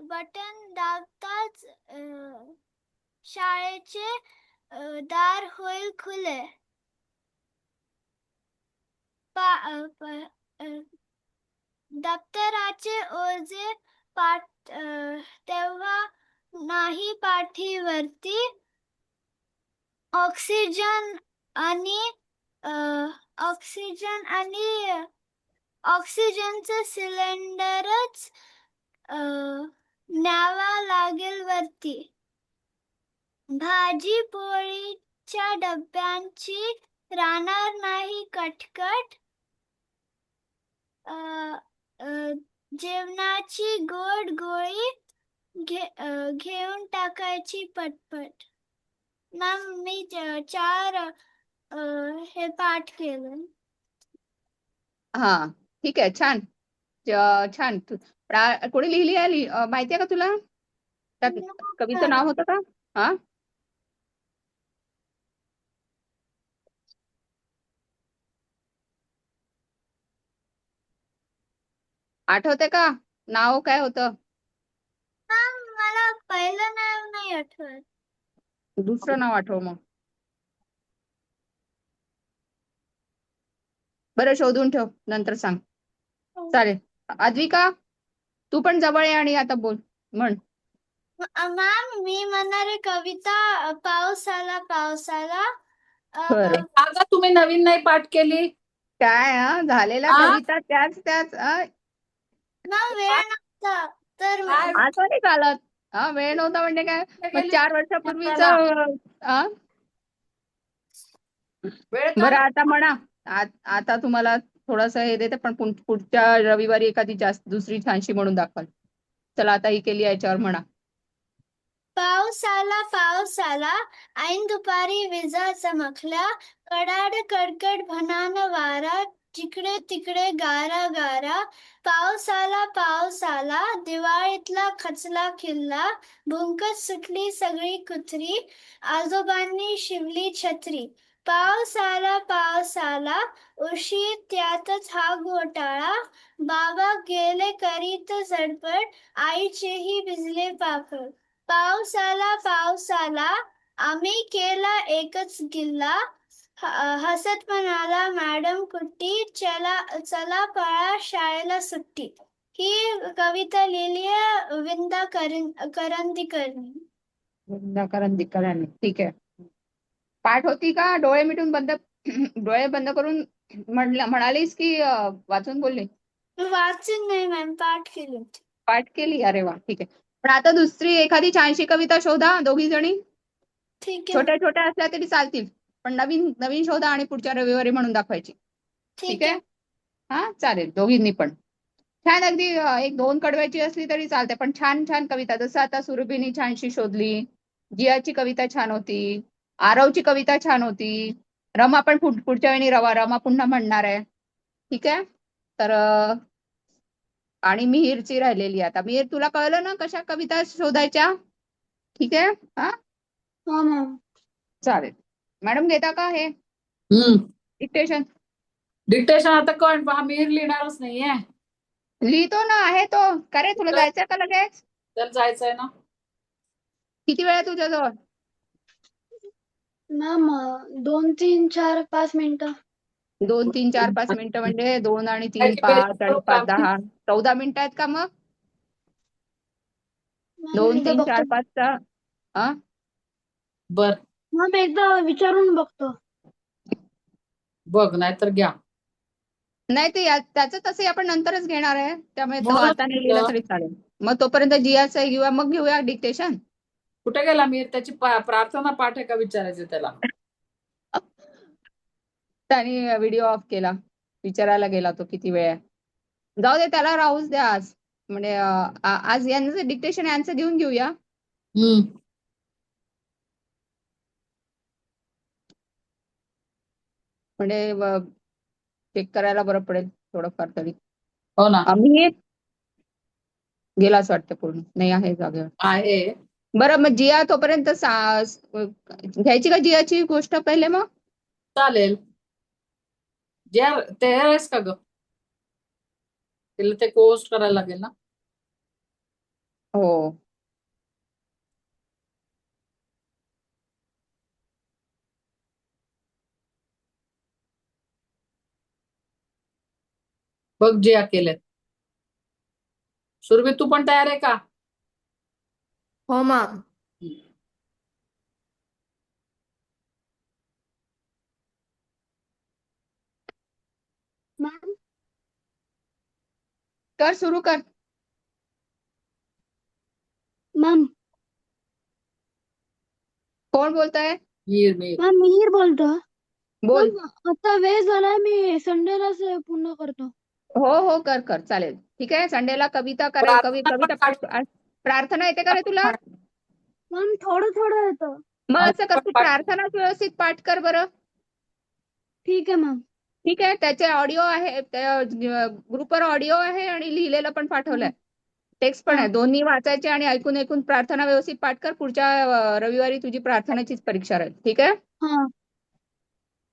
बटन दाबताच शाळेचे दार होईल खुले. दप्तराचे ओझे तेव्हा नाही पाठीवरती. ऑक्सिजन आणि ऑक्सिजनचं सिलेंडरच न्यावा लागेल वरती. भाजी पोळीच्या डब्यांची राहणार नाही कटकट. जेवणाची गोड गोळी घेऊन टाकायची पटपट. मॅम मी 4 हे पाठ केलं.
हा, ठीक आहे. छान. छान. कोणी लिहिली आहे? माहितीये का तुला? त्या कवीचं नाव होतं का? हा, आठवते का? नाव काय होतं?
मॅम मला पहिलं नाव नाही आठवत.
दुसरं नाव आठव मग. बरं, शोधून ठेव, नंतर सांग. चालेल. अद्विका, तू पण जवळ आहे आणि आता बोल. म्हण.
मॅम मी म्हणणार आहे कविता. पाऊस आला पाऊस आला.
बरं.
आता तुम्ही नवीन नाही पाठ केली?
काय झालेल्या
आ?
कविता त्याच
मॅम वेळ नव्हता तर
काय?
असं नाही चालत. वेळ नव्हता म्हणजे काय? मग 4 वर्षापूर्वीच.
वेळ का
बरं,
नाही?
आता म्हणा. आता तुम्हाला थोडस हे देते, पण पुढच्या रविवारी एखादी दुसरी छानशी म्हणून दाखवाल. चला, आता ही केली याच्यावर म्हणा.
पाऊस आला ऐन दुपारी विजा चमकल्या. कडाड कडकड भनान वारा. जिकडे तिकडे गारा गारा. पाऊस आला दिवाळीतला खचला किल्ला. भुंकत सुटली सगळी कुत्री. आजोबांनी शिवली छत्री. पाऊस आला उशी त्यातच हा घोटाळा. बाबा गेले करीत झडपड. आईचेही भिजले पापड. पाऊस आला आम्ही केला एकच गिल्ला. हसत म्हणाला मॅडम कुट्टी. चला पळा शाळेला सुट्टी. ही कविता लिहिली आहे विंदा करंदीकरनी.
करंदीकरांनी. ठीक आहे. पाठ होती का? डोळे मिटून डोळे बंद करून म्हणालीस की वाचून बोलली?
वाचून नाही मॅम, पाठ केली होती.
पाठ केली. अरे वा, ठीक आहे. पण आता दुसरी एखादी छानशी कविता शोधा दोघी जणी.
ठीक आहे.
छोट्या छोट्या असल्या तरी चालतील, पण नवीन नवीन शोधा आणि पुढच्या रविवारी म्हणून दाखवायची. ठीक आहे. हा चालेल, दोघींनी पण. छान अगदी एक दोन कडव्याची असली तरी चालते, पण छान छान कविता. जसं आता सुरभीनी छानशी शोधली, जियाची कविता छान होती, आरवची कविता छान होती, रमा पण पुढच्या वेळी रमा पुन्हा म्हणणार आहे. ठीक आहे. तर आणि मिहीरची राहिलेली. आता मिहीर, तुला कळलं ना कशा कविता शोधायच्या? ठीक आहे. हा
हा मॅम.
चालेल. मॅडम घेता का हे डिक्टेशन?
डिक्टेशन आता कोण हा मिहीर लिहिणारच नाहीये.
लिहितो ना, आहे तो. का रे, तुला जायचं का लगेच?
त्याला जायचंय ना.
किती वेळ आहे तुझ्याजवळ?
मॅम 2, 3, 4, 5 मिनिटं.
2, 3, 4, 5 मिनिटं म्हणजे 2 आणि 3,
त्याची बेरीज
5 आणि
करू
5,
का?
10, 14 मिनिटं आहेत का मग?
मॅम
2,
एकदा
3, 4,
बघतो.
5 हा
बर,
मॅम एकदा विचारून बघतो.
बघ नाहीतर घ्या.
नाही ते त्याचं तसं आपण नंतरच घेणार आहे, त्यामुळे तो
म्हणूनच
आता नाही लिहिला
म्हटलं,
तरी चालेल. मग तोपर्यंत जियाचं घेऊया, मग घेऊया डिक्टेशन.
कुठे गेला मिहीर? त्याची प्रार्थना पाठ आहे का विचारायचं त्याला.
त्याने व्हिडिओ ऑफ केला, विचारायला गेला तो किती वेळ आहे. जाऊ दे, त्याला राहूच द्या आज. म्हणजे आज यांचं डिक्टेशन यांचं घेऊन घेऊया. म्हणजे चेक करायला बरं पडेल थोडंफार तरी.
हो ना.
आम्ही गेलाच वाटतं, पूर्ण नाही आहे जागेवर.
आहे.
बरं, मग जिया तोपर्यंत घ्यायची का जियाची गोष्ट पहिले मग?
चालेल. जे तयार आहेस का ग? तिला ते पोस्ट करायला लागेल ना.
हो.
बघ जे केलेत. सुरभी तू पण तयार आहे का?
हो मॅम.
मॅम
कर, सुरू कर.
मॅम
कोण बोलताय?
मिहीर.
मॅम मिहीर बोलतो.
बोल.
मॅम आता वेळ झालाय, मी संडेलाच पूर्ण करतो.
हो हो, कर कर, चालेल. ठीक आहे. संडेला कविता
प्रार्थना पण
कविता
पाठ.
पाठ. प्रार्थना येते का रे तुला?
मॅम थोडं थोडं येतं.
मग असं कर,
पण
तू
पाठ.
प्रार्थना व्यवस्थित पाठ कर बरं.
ठीक आहे मॅम.
ठीक आहे. त्याचे ऑडिओ आहे, ग्रुपवर ऑडिओ आहे आणि लिहिलेलं पण पाठवलंय. टेक्स्ट पण
हा
आहे. दोन्ही वाचायचे आणि ऐकून ऐकून प्रार्थना व्यवस्थित पाठ कर. पुढच्या रविवारी तुझी प्रार्थनाचीच परीक्षा राहील. ठीक आहे.
हा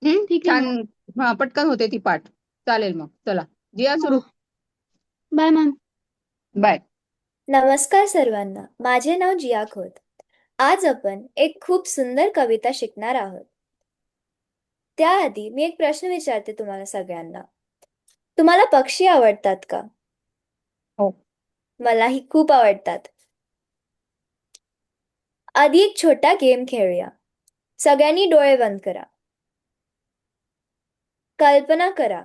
ठीक आहे
छान.
मॅम.
हा, पटकन होते ती पाठ. चालेल मग, चला जिया सुरू.
Bye ma'am.
बाय.
नमस्कार सर्वांना. माझे नाव जिया खोत. आज आपण एक खूप सुंदर कविता शिकणार आहोत. त्याआधी मी एक प्रश्न विचारते तुम्हाला सगळ्यांना. तुम्हाला पक्षी आवडतात का?
हो.
मलाही खूप आवडतात. आधी एक छोटा गेम खेळूया. सगळ्यांनी डोळे बंद करा. कल्पना करा,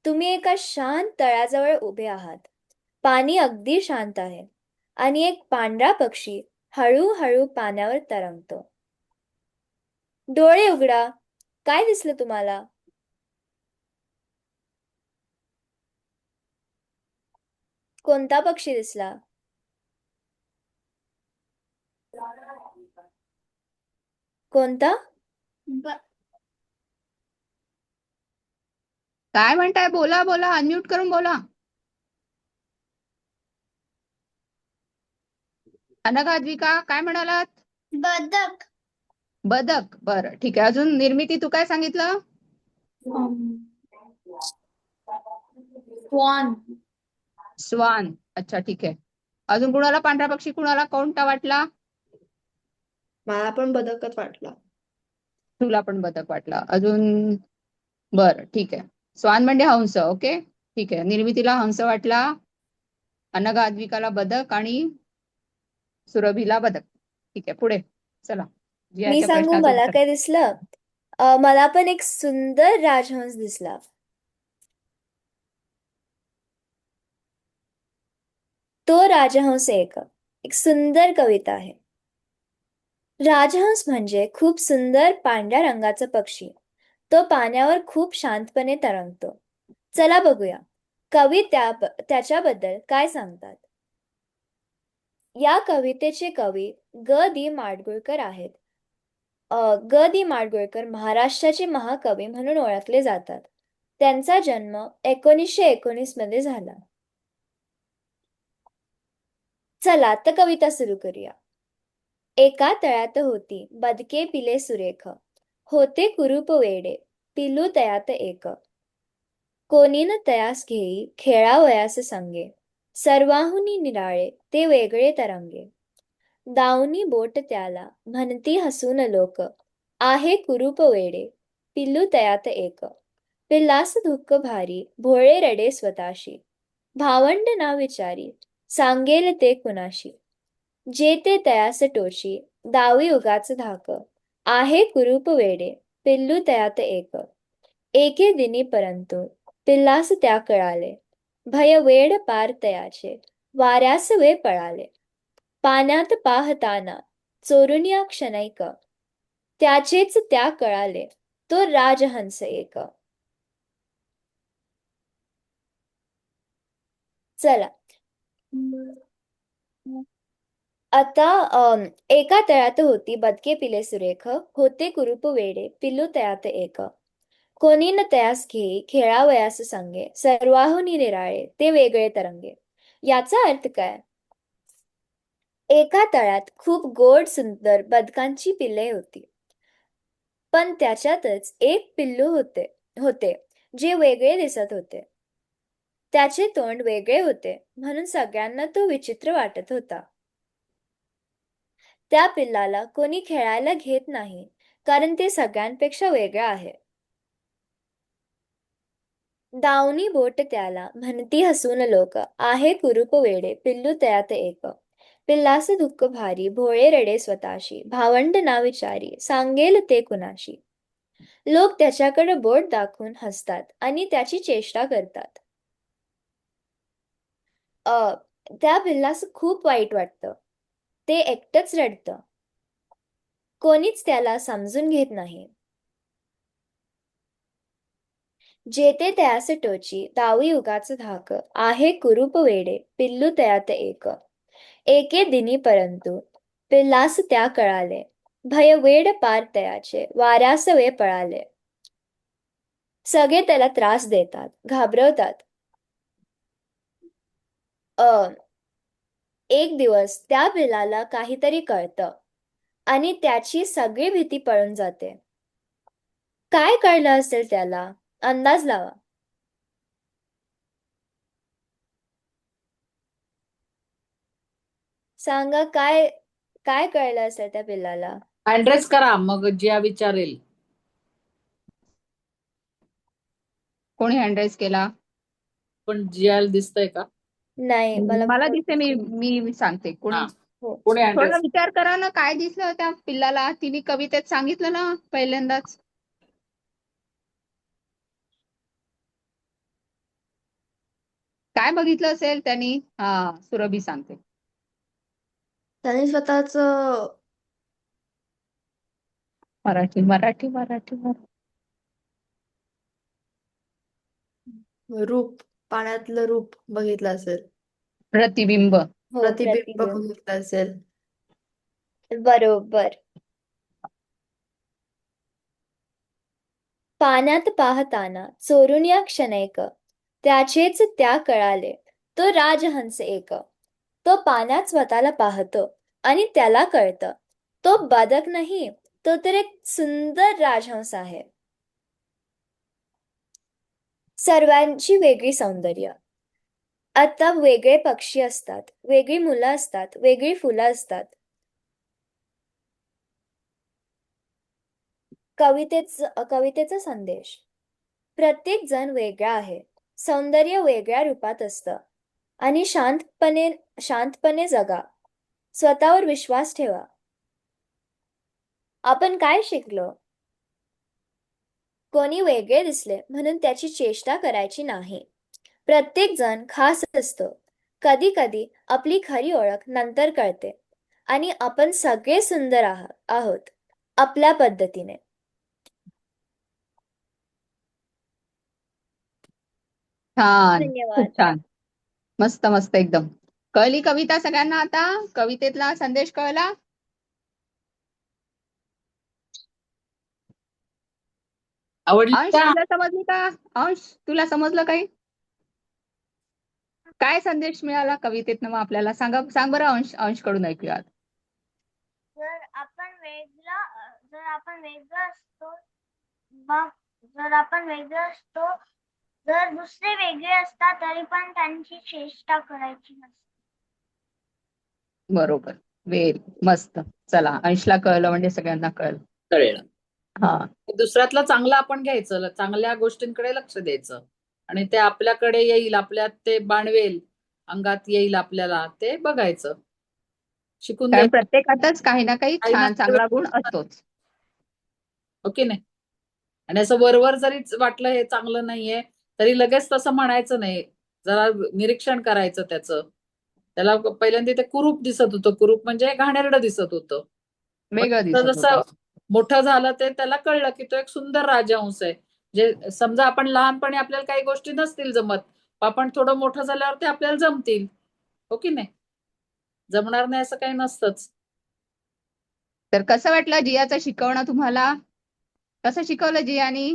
तुम्ही एका शांत तळ्याजवळ उभे आहात. पाणी अगदी शांत आहे आणि एक पांढरा पक्षी हळूहळू पाण्यावर तरंगतो. डोळे उघडा. काय दिसलं तुम्हाला? कोणता पक्षी दिसला? कोणता?
काय म्हणताय? बोला बोला, अनम्यूट करून बोला. अनघा, अद्विका, काय म्हणालात?
बदक.
बदक. बरं, ठीक आहे. अजून निर्मिती, तू काय सांगितलं?
स्वान.
श्वान. अच्छा, ठीक आहे. अजून कुणाला पांढरा पक्षी, कुणाला कोणता वाटला?
मला पण बदकच वाटला.
तुला पण बदक वाटला. अजून? बरं, ठीक आहे. श्वान म्हणजे हंस. ओके, ठीक आहे. निर्मितीला हंस वाटला, अनघा अद्विकाला बदक आणि सुरभीला बदक. ठीक आहे, पुढे चला.
मी
जियाच्या
सांगू
प्रश्नाचं
मला
उत्तर.
काय दिसलं? मला पण एक सुंदर राजहंस दिसला. तो राजहंस एक एक सुंदर कविता आहे. राजहंस म्हणजे खूप सुंदर पांढऱ्या रंगाचा पक्षी. तो पाण्यावर खूप शांतपणे तरंगतो. चला बघूया कवी त्याच्याबद्दल काय सांगतात. या कवितेचे कवी ग दि माडगुळकर आहेत. ग दि माडगुळकर महाराष्ट्राचे महाकवी म्हणून ओळखले जातात. त्यांचा जन्म 1919 मध्ये झाला. चला तर कविता सुरू करूया. एका तळ्यात होती बदके पिले सुरेख, होते कुरूप वेडे पिल्लू तयात एक. कोणी न तयास घेई खेळावयास संगे, सर्वाहुनी निराळे ते वेगळे तरंगे. दावनी बोट त्याला म्हणती हसून लोक, आहे कुरूप वेडे पिल्लू तयात एक. पिल्लास दुःख भारी भोळे रडे स्वतःशी, भावंड ना विचारी सांगेल ते कुणाशी. जे ते तयास टोची दावी उगाच धाक, आहे कुरूप वेडे पिल्लू तयात एक. एके दिनी परंतु पिल्लास त्या कळाले, भय वेड पार तयाचे वाऱ्यास वे पळाले. पाण्यात पाहताना चोरून या क्षणैक, त्याचेच त्या कळाले तो राजहंस एक. चला आता एका तळ्यात होती बदके पिले सुरेख, होते कुरूप वेडे पिल्लू तयात एक. कोणी न तयास घेई खेळावयास संगे, सर्वाहुनी निराळे ते वेगळे तरंगे. याचा अर्थ काय? एका तळ्यात खूप गोड सुंदर बदकांची पिल्ले होती, पण त्याच्यातच एक पिल्लू होते होते जे वेगळे दिसत होते. त्याचे तोंड वेगळे होते म्हणून सगळ्यांना तो विचित्र वाटत होता. त्या पिल्लाला कोणी खेळायला घेत नाही, कारण ते सगळ्यांपेक्षा वेगळं आहे. दावनी बोट त्याला म्हणती हसून लोक, आहे कुरूप वेडे पिल्लू तयात एक. पिल्लास दुःख भारी भोळे रडे स्वतःशी, भावंड ना विचारी सांगेल ते कुणाशी. लोक त्याच्याकडे बोट दाखवून हसतात आणि त्याची चेष्टा करतात. त्या पिल्लास खूप वाईट वाटतं. ते एकटंच रडतं. कोणीच त्याला समजून घेत नाही. जेते त्यास टोची दावी उगाच धाक, आहे कुरूप वेडे पिल्लू तयात एक. एके दिनी परंतु पिल्लास त्या कळाले, भय वेड पार तयाचे वाऱ्यास वे पळाले. सगळे त्याला त्रास देतात, घाबरवतात. एक दिवस त्या पिल्लाला काहीतरी कळतं आणि त्याची सगळी भीती पळून जाते. काय कळलं असेल त्याला? अंदाज लावा. सांगा काय काय कळलं असेल त्या पिल्लाला?
ऍड्रेस करा, मग जिया विचारेल.
कोणी हँडराईज केला?
पण जियाला दिसतंय का?
नाही,
मला दिसते. मी सांगते. कोणी
हा,
हो.
कोणी
थोडा
ऍड्रेस?
विचार करा ना, काय दिसलं त्या पिल्लाला? तिने कवितेत सांगितलं ना पहिल्यांदाच. काय बघितलं असेल त्यांनी? हा, सुरभी सांगते.
त्याने स्वतःच
मराठी मराठी मराठी मराठी.
रूप, पाण्यातलं रूप बघितलं असेल,
प्रतिबिंब.
हो,
प्रतिबिंब
प्रतिबिंब.
बघितलं असेल.
बरोबर. पाण्यात पाहताना चोरून या क्षणैक, त्याचेच त्या कळाले तो राजहंस एक. तो पाण्यात स्वतःला पाहतो आणि त्याला कळतं तो बदक नाही, तो तर एक सुंदर राजहंस आहे. सर्वांची वेगळी सौंदर्य. आता वेगळे पक्षी असतात, वेगळी मुलं असतात, वेगळी फुलं असतात. कवितेचा संदेश. प्रत्येक जण वेगळा आहे, सौंदर्य वेगळ्या रूपात असतं आणि शांतपणे जगा, स्वतःवर विश्वास ठेवा. आपण काय शिकलो? कोणी वेगळे दिसले म्हणून त्याची चेष्टा करायची नाही. प्रत्येक जण खास असतो. कधी कधी आपली खरी ओळख नंतर कळते, आणि आपण सगळे सुंदर आहोत आपल्या पद्धतीने.
छान,
धन्यवाद.
खूप छान. मस्त मस्त एकदम. कळली कविता सगळ्यांना आता? कवितेतला संदेश कळला?
आवडली
अंश
का?
तुला समजली का? अंश तुला समजलं काही? काय संदेश मिळाला कवितेतनं मग आपल्याला? सांग बरं अंश, अंश कडून ऐकूया.
जर आपण वेगळं असतो मग जर आपण वेगळं असतो जर दुसरे वेगळे असतात तरी पण त्यांची चेष्टा करायची नसते.
बरोबर. वेल मस्त. चला, अंशला कळलं म्हणजे सगळ्यांना कळलं.
कळलं.
हा.
दुसऱ्यातला चांगला आपण घ्यायचं, चांगल्या गोष्टींकडे लक्ष द्यायचं आणि ते आपल्याकडे येईल, आपल्यात ते बाणवेल, अंगात येईल आपल्याला, ते बघायचं, शिकून
कारण
घ्यायचं.
प्रत्येकातच काही ना काही
काही ना
छान चांगला गुण असतोच.
ओके नाही. आणि असं वरवर जरी वाटलं हे चांगलं नाहीये तरी लगेच तसं म्हणायचं नाही. जरा निरीक्षण करायचं त्याचं. त्याला पहिल्यांदा ते कुरूप दिसत होतं. कुरूप म्हणजे घाणेरडं दिसत होतं. पण
वेगळं
जसं
दिसत
जसं
होतं.
मोठं झालं ते त्याला कळलं की तो एक सुंदर राजहंस आहे. जे समजा आपण लहानपणी आपल्याला काही गोष्टी नसतील जमत, आपण थोडं मोठं झाल्यावर ते आपल्याला जमतील. हो की नाही? जमणार नाही असं काही नसतंच.
तर कसं वाटलं जियाचं शिकवणं तुम्हाला? कसं शिकवलं जियानी?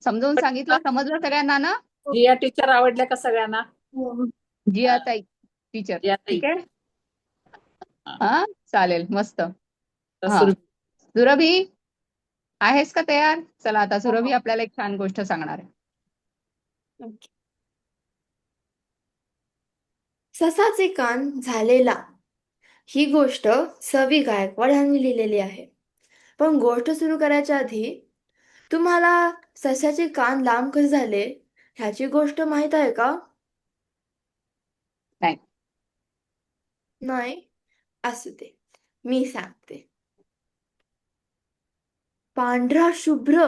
समजावून सांगितलं? समजलं सगळ्यांना ना?
जिया टीचर आवडल्या का सगळ्यांना?
जिया ताई टीचर.
जिया ताई.
ठीक आहे. हा, चालेल. मस्त.
तर
हा,
सुरू.
सुरभी आहेस का तयार? चला आता सुरभी आपल्याला एक छान गोष्ट सांगणार आहे.
ओके. ससाचे कान झालेला ही गोष्ट सवी गायकवाड यांनी लिहिलेली आहे. पण गोष्ट सुरू करायच्या आधी तुम्हाला ससाचे कान लांब कसे झाले ह्याची गोष्ट माहित आहे का?
नाही.
नाही? असू दे, मी सांगते. पांढरा शुभ्र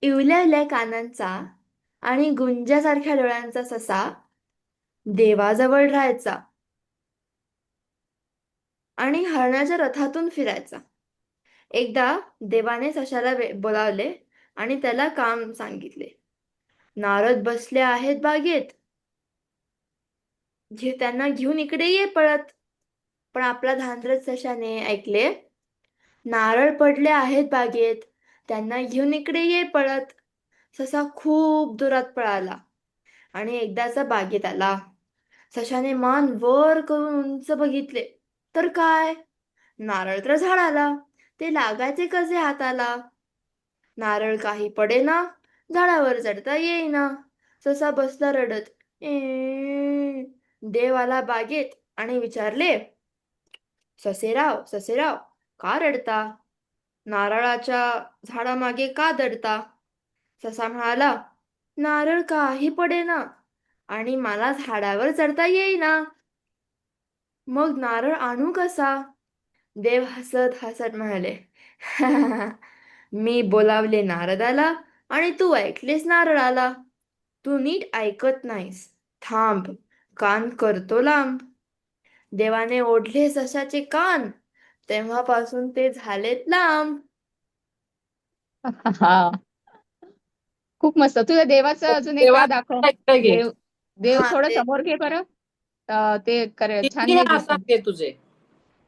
इवल्या कानांचा आणि गुंजासारख्या डोळ्यांचा ससा देवाजवळ राहायचा आणि हरणाच्या रथातून फिरायचा. एकदा देवाने सशाला बोलावले आणि त्याला काम सांगितले. नारद बसले आहेत बागेत, त्यांना घेऊन इकडे ये पळत. पण आपला धांदरट सशाने ऐकले. नारळ पडले आहेत बागेत, त्यांना घेऊन इकडे ये पळत. ससा खूप दुरात पळाला आणि एकदाचा बागेत आला. सशाने मान वर करून उंच बघितले तर काय, नारळ तर झाडाला, ते लागायचे कसे हाताला. नारळ काही पडेना, झाडावर चढता येईना. ससा बसला रडत. देव आला बागेत आणि विचारले, ससेराव ससेराव का रडता, नारळाच्या झाडामागे का दडता. ससा म्हणाला, नारळ काही पडेना आणि मला झाडावर चढता येईना, मग नारळ आणू कसा. देव हसत हसत म्हणाले, मी बोलावले नारदाला आणि तू ऐकलेस नारळाला. तू नीट ऐकत नाहीस, थांब, कान करतो लांब. देवाने ओढले सशाचे कान, तेव्हापासून ते झालेत लांब.
हा, खूप मस्त. तुझ्या देवाचं अजून एकदा दाखव.
इकडे घे.
देव देव
हा,
थोडं
ते
समोर घे बरं. ते छान
किती
नाही
हातात
दिसत.
घे तुझे.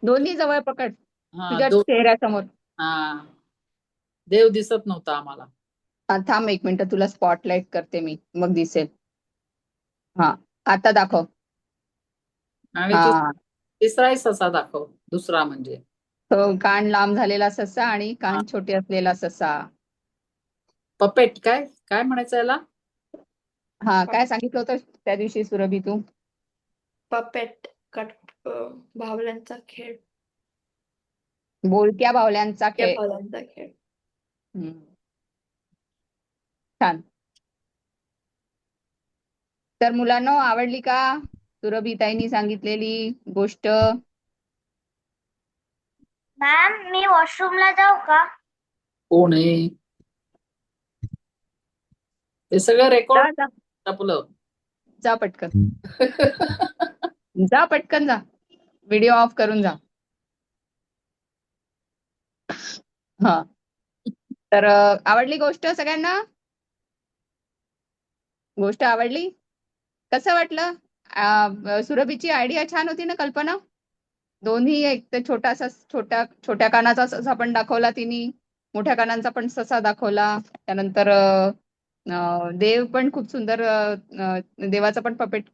दोन्ही जवळ पकड
हा,
तुझ्या चेहऱ्यासमोर.
हा, देव दिसत नव्हता आम्हाला.
थांब एक मिनिट, तुला स्पॉटलाइट करते मी, मग दिसेल. हा, आता दाखव.
आणि
हा,
तिसराही ससा दाखव, दुसरा म्हणजे.
तो कान लांब झालेला ससा आणि
हा.
कान छोटे असलेला ससा.
पपेट काय काय म्हणायचं याला?
हा, काय सांगितलं होतं त्या दिवशी सुरभी तू?
पपेट बाहुल्यांचा खेळ.
बोलक्या बाहुल्यांचा
त्या
खेळ.
बाहुल्यांचा खेळ.
हम्म. छान. तर मुलांनो, आवडली का सुरभीताईंनी सांगितलेली गोष्ट?
मॅम मी वॉशरूमला जाऊ का?
कोण आहे ते सगळं
जा
रेकॉर्ड
जा
आपलं?
जा पटकन. जा पटकन जा. व्हिडिओ ऑफ करून जा. हा तर आवडली गोष्ट सगळ्यांना? गोष्ट आवडली? कसं वाटलं? सुरभीची आयडिया छान होती ना, कल्पना? दोन्ही, एक तर छोट्या कानाचा ससा पण दाखवला तिने, मोठ्या कानांचा पण ससा दाखवला. त्यानंतर देव पण खूप सुंदर, देवाचं पण पपेट,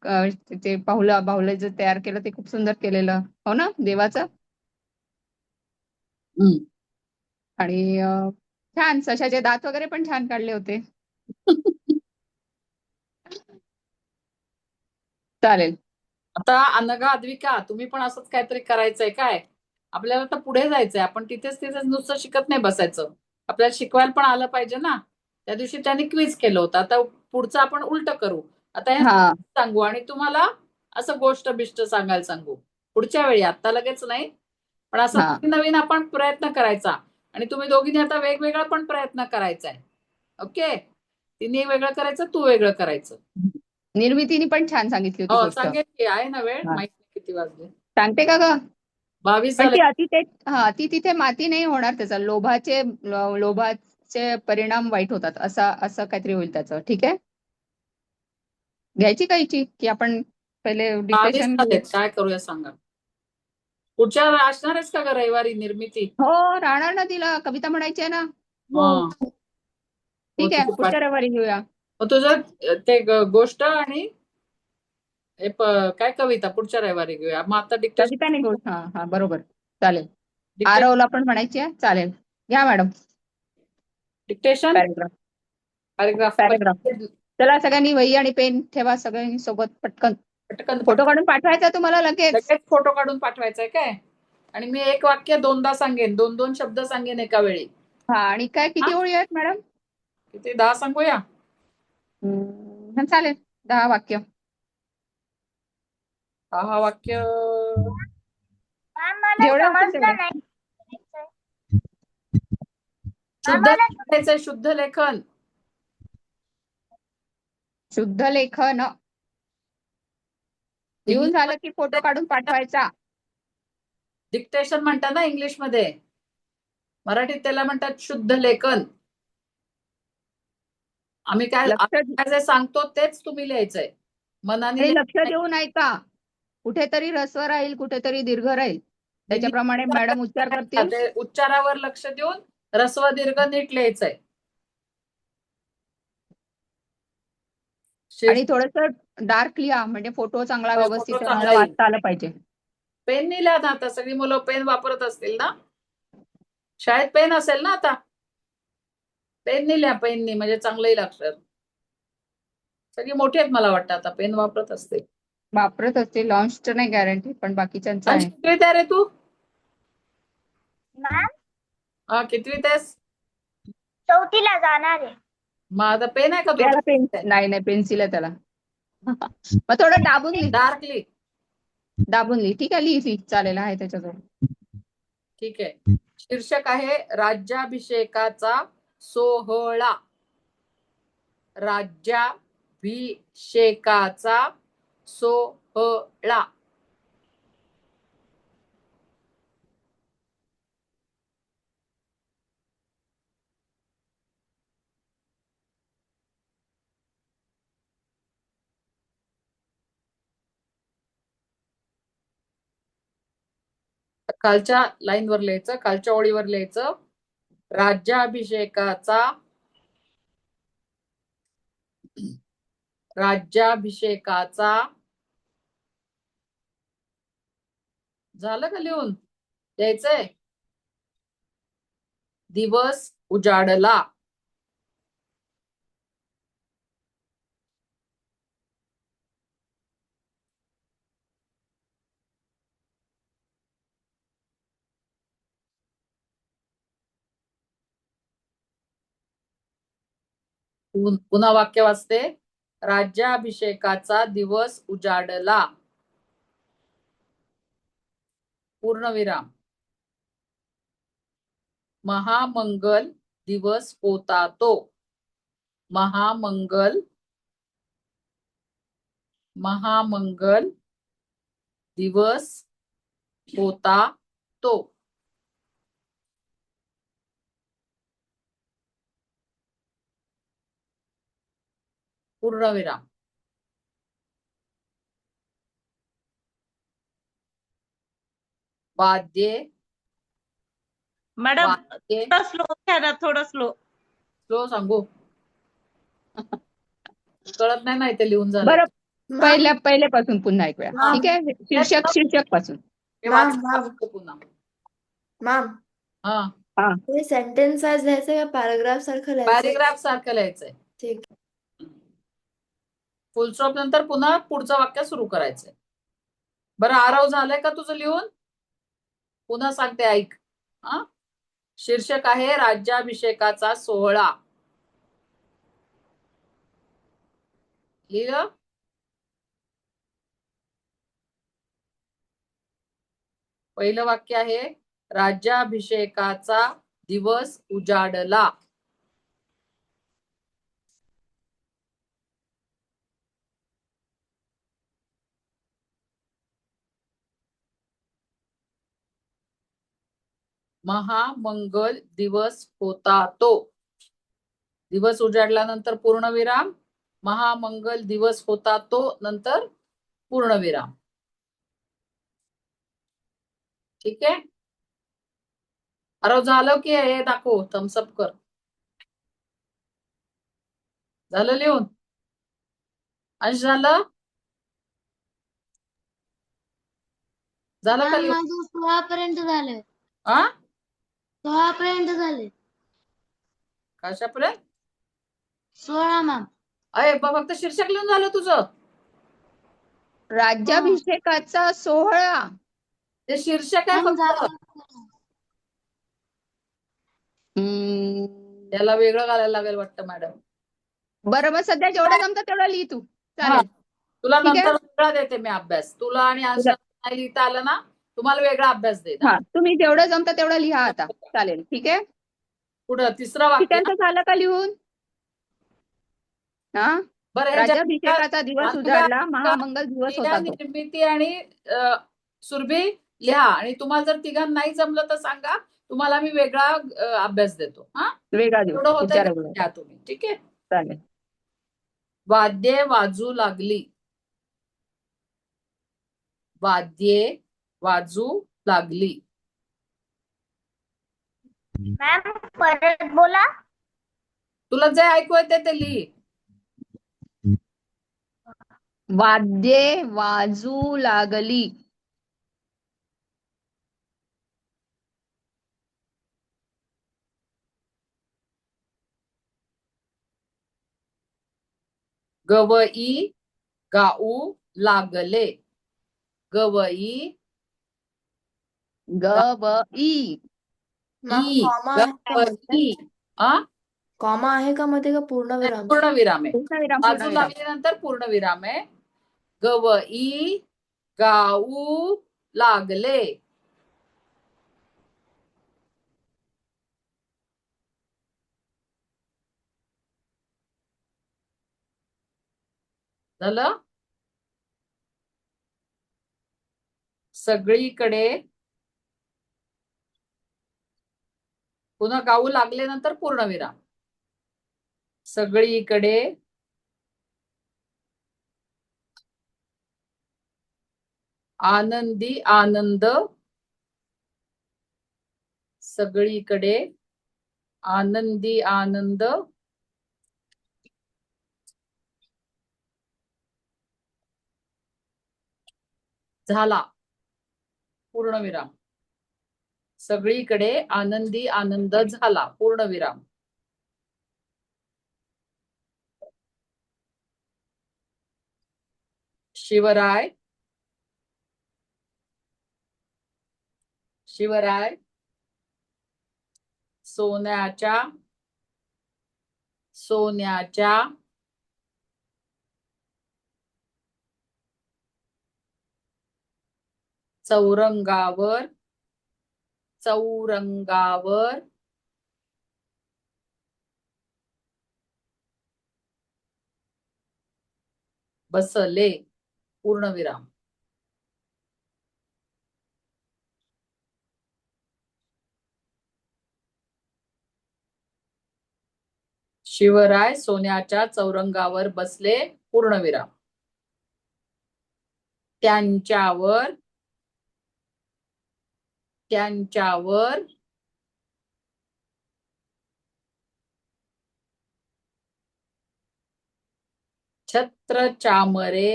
ते बाहुलं जे तयार केलं ते खूप सुंदर केलेलं, हो ना, देवाचं.
हम्म.
आणि छान सशाचे दात वगैरे पण छान काढले होते. चालेल.
आता अनघा, अद्विका, तुम्ही पण असंच काहीतरी करायचंय काय? आपल्याला तर पुढे जायचंय. आपण तिथेच नुसतं शिकत नाही बसायचं. आपल्याला शिकवायला पण आलं पाहिजे ना. त्या दिवशी त्यांनी क्विज केलं होतं. आता पुढचं आपण उलट करू. आता हे
हा
सांगू आणि तुम्हाला असं गोष्ट बिष्ट सांगायला सांगू पुढच्या वेळी. आता लगेच नाही, पण असं
हा
नवीन आपण प्रयत्न करायचा. आणि तुम्ही दोघींनी आता वेगवेगळा पण प्रयत्न करायचा आहे. ओके, तिने वेगळं करायचं, तू वेगळं करायचं.
निर्मितीने पण छान सांगितली होती
हो,
गोष्ट.
सांगेल की. आहे ना वेळ?
हा.
माहिती नाही किती वाजले.
सांगते का ग?
22
पण
झाले.
ती तिथे माती नाही होणार. त्याचा लोभाचे परिणाम वाईट होतात, असं काहीतरी होईल त्याचं. ठीक आहे, घ्यायची का हिची, की आपण पहिले
22
डिक्टेशन घेऊ?
झालेत. काय करूया सांगा? पुढच्या असणार आहेस का ग रविवारी निर्मिती?
हो, राहणार ना, तिला कविता म्हणायची आहे ना.
हा.
ठीक आहे,
तिथे
पुढच्या रविवारी घेऊया.
मग तुझं ते गोष्ट आणि हे काय कविता पुढच्या रविवारी घेऊया. मग आता
कविता नाही, गोष्ट. हा हा, बरोबर. चालेल.
डिक्टेशन
आरवला पण म्हणायची आहे. चालेल, घ्या madam.
Dictation
paragraph.
Paragraph
paragraph. चला, सगळ्यांनी वही आणि पेन ठेवा, सगळ्यांनी सोबत. पटकन
पटकन
फोटो काढून पाठवायचा तुम्हाला लगेच.
लगेच फोटो काढून पाठवायचाय काय? आणि मी एक वाक्य दोनदा सांगेन, 2-2 शब्द सांगेन एका वेळी.
हा, आणि काय किती
हा?
ओळी आहेत मॅडम?
किती? 10 सांगूया?
चालेल, 10 वाक्य.
हा वाक्य.
मॅम मला
जेवढे होतील तेवढे.
समजलं नाही.
शुद्ध
आम्हाला
लिहायचंय, शुद्ध लेखन.
शुद्ध लेखन. लिहून झालं की फोटो काढून पाठवायचा.
डिक्टेशन म्हणतात ना इंग्लिश मध्ये, मराठीत त्याला म्हणतात शुद्ध लेखन. आम्ही काय जे सांगतो तेच तुम्ही लिहायचंय, मनाने
आणि लक्ष
लिहायचं
देऊन ऐका. कुठेतरी ऱ्हस्व राहील, कुठेतरी दीर्घ राहील.
नाही.
त्याच्याप्रमाणे मॅडम उच्चार करतील.
ते उच्चारावर लक्ष देऊन ऱ्हस्व दीर्घ नीट लिहायचंय.
आणि थोडस डार्क लिहा, म्हणजे फोटो चांगला व्यवस्थित
फोटो
चांगला
चांगला येईल.
वाचता आलं पाहिजे.
पेन लिहा ना. आता सगळी मुलं पेन वापरत असतील ना, शाळेत पेन असेल ना आता. पेननी लिहा, पेननी, म्हणजे चांगलं येईल अक्षर. सगळी मोठी आहेत मला वाटतं आता, पेन वापरत असते.
वापरत असते. लॉन्चचं नाही गॅरंटी, पण बाकीच्यांचं आहे.
कितवीत आहे रे तू?
मॅम
हा, कितवीत आहेस?
4थीला जाणार आहे.
मग आता पेन आहे का
त्याला पेन
तुझा?
नाही, पेन्सिल आहे त्याला. मग थोडं दाबून लिह.
डार्कली.
दाबून लिह. ठीक आहे, लिह. चालेल, आहे त्याच्याजवळ.
ठीक आहे. शीर्षक आहे राज्याभिषेकाचा सोहळा. राज्याभिषेकाचा सोहळा. खालच्या लाईनवर लिहायचं, खालच्या ओळीवर लिहायचं. राज्याभिषेकाचा झालं का लिहून? द्यायचंय. दिवस उजाडला. पुन्हा वाक्य वाचते. राज्याभिषेकाचा दिवस उजाडला. पूर्णविराम. महामंगल दिवस होता तो. महामंगल दिवस होता तो. पूर्णविराम. वाद्ये.
मॅडम
वाद्ये.
थोडं स्लो घ्या ना, थोडं स्लो.
स्लो सांगू. कळत नाही ना इथे लिहून झालं.
बरं, पहिल्यापासून पुन्हा ऐकूया.
मॅम.
ठीक आहे, शीर्षक पासून.
हे
मॅम,
वाचून
मॅम.
दाखवतो पुन्हा.
मॅम,
हा,
हे सेंटेन्स वाईज लिहायचं का पॅराग्राफ सारखं लिहायचं?
पॅरेग्राफ सारखं लिहायचंय.
ठीक.
फुल स्टॉप नंतर पुन्हा पुढचं वाक्य सुरू करायचंय. बरं, आरव झालंय का तुझं लिहून? पुन्हा सांगते, ऐक. हा, शीर्षक आहे राज्याभिषेकाचा सोहळा. लिहिलं? पहिलं वाक्य आहे राज्याभिषेकाचा दिवस उजाडला. महामंगल दिवस होता तो. दिवस उजाडल्यानंतर पूर्णविराम. महामंगल दिवस होता तो नंतर पूर्णविराम. ठीक आहे. अरे झालं की हे दाखव, थम्सअप कर. झालं लिहून? अंश झालं? झालं का
मॅम
लिहून?
माझं 16 पर्यंत झालंय.
हा,
16 पर्यंत झाले.
कशापर्यंत?
16 मॅम.
अरे फक्त शीर्षक लिहून झालं तुझं?
राज्याभिषेकाचा सोहळा.
ते शीर्षक आहे
मॅम
फक्त.
झालं.
हम्म,
त्याला वेगळं घालायला लागेल वाटतं मॅडम.
बरं, मग सध्या जेवढं जमतं तेवढं लिही तू. चालेल.
तुला
ठीक आहे.
नंतर वेगळा देते मी अभ्यास. तुला आणि अंशाला नाही लिहिता आलं ना, तुम्हाला वेगळा अभ्यास दे.
हा, तुम्ही जेवढं जमतं तेवढं लिहा आता. चालेल, ठीक आहे.
पुढं तिसरं वाक्य.
त्यांचं झालं का लिहून? हा,
बरं,
राज्याभिषेकाचा दिवस उजाडला, महामंगल दिवस होता तो.
निर्मिती आणि सुरभी लिहा. आणि तुम्हाला जर तिघांना नाही जमलं तर सांगा, तुम्हाला मी वेगळा अभ्यास देतो. हा,
वेगळा दिवस
थोडं होतंय
पुढच्या
ते
रविवारी.
घ्या तुम्ही. ठीक आहे.
चालेल.
वाद्ये वाजू लागली. वाद्ये वाजू लागली.
मॅम परत बोला.
तुला जे ऐकू येते ते लिही.
वाद्ये वाजू लागली.
गवई गाऊ लागले. Gavai.
Gavai.
Ma'am,
E.
Comma आहे का मध्ये?
गवई. आ,
कॉमा आहे का मध्ये का पूर्णविराम?
पूर्णविराम आहे.
पूर्णविराम,
वाजू
पूर्णविराम.
लागल्यानंतर पूर्णविराम आहे. गवई गाऊ लागले. झालं? सगळीकडे. पुन्हा गाऊ लागले नंतर पूर्णविराम. सगळीकडे आनंदी आनंद. सगळीकडे आनंदी आनंद झाला. पूर्णविराम. सगळीकडे आनंदी आनंद झाला. पूर्णविराम. शिवराय. शिवराय सोन्याच्या. सोन्याच्या चौरंगावर. चौरंगावर बसले. पूर्णविराम. शिवराय सोन्याच्या चौरंगावर बसले पूर्णविराम. त्यांच्यावर छत्र चामरे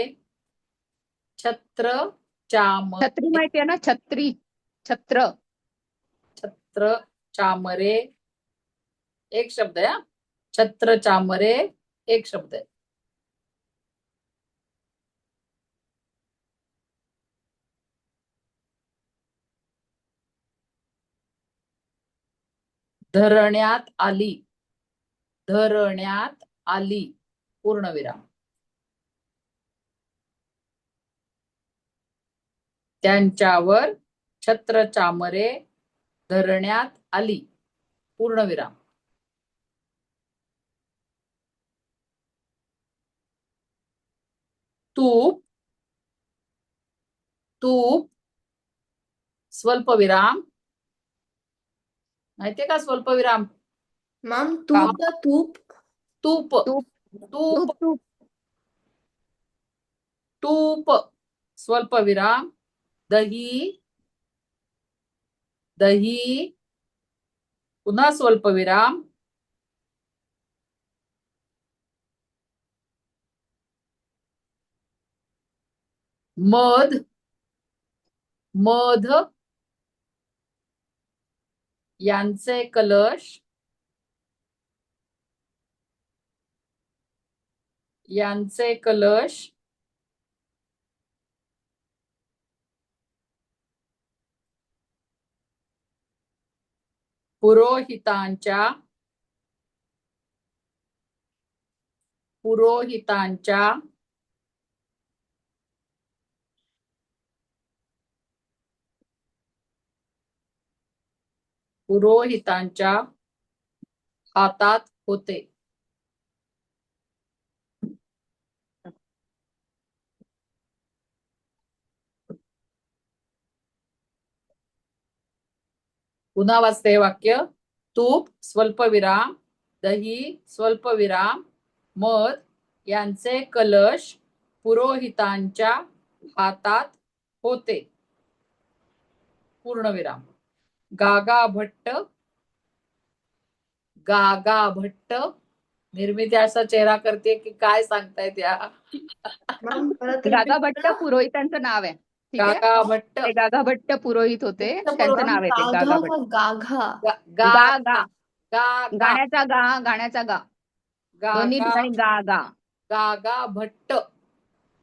छत्री माहितीये ना, छत्री, छत्र.
छत्र चामरे एक शब्द आहे हा. छत्र चामरे एक शब्द आहे. धरण्यात आली पूर्णविराम. त्यांच्यावर छत्र चामरे धरण्यात आली पूर्णविराम. तूप स्वल्पविराम. माहितीये का स्वल्पविराम?
मॅम तूप का तूप?
तूप
तूप
तूप
तूप
तूप स्वल्पविराम. दही पुन्हा स्वल्पविराम. मध यांचे कलश पुरोहितांच्या हातात होते. पुन्हा वाचते हे वाक्य. तूप स्वल्पविराम, दही स्वल्पविराम, मध यांचे कलश पुरोहितांच्या हातात होते पूर्णविराम. गागा भट्ट निर्मिती असा चेहरा करते की काय सांगतायत या.
मॅम परत
गागा
repeat
भट्ट
करा.
पुरोहितांचं नाव आहे. ठीक आहे,
गागा भट्ट
ते गागा भट्ट पुरोहित होते, त्यांचं नाव आहे ते गागा
गाघा
भट्ट.
का गाघा?
गा गा
गागा
गाण्याचा गा दोन्ही ठिकाणी गा.
गागा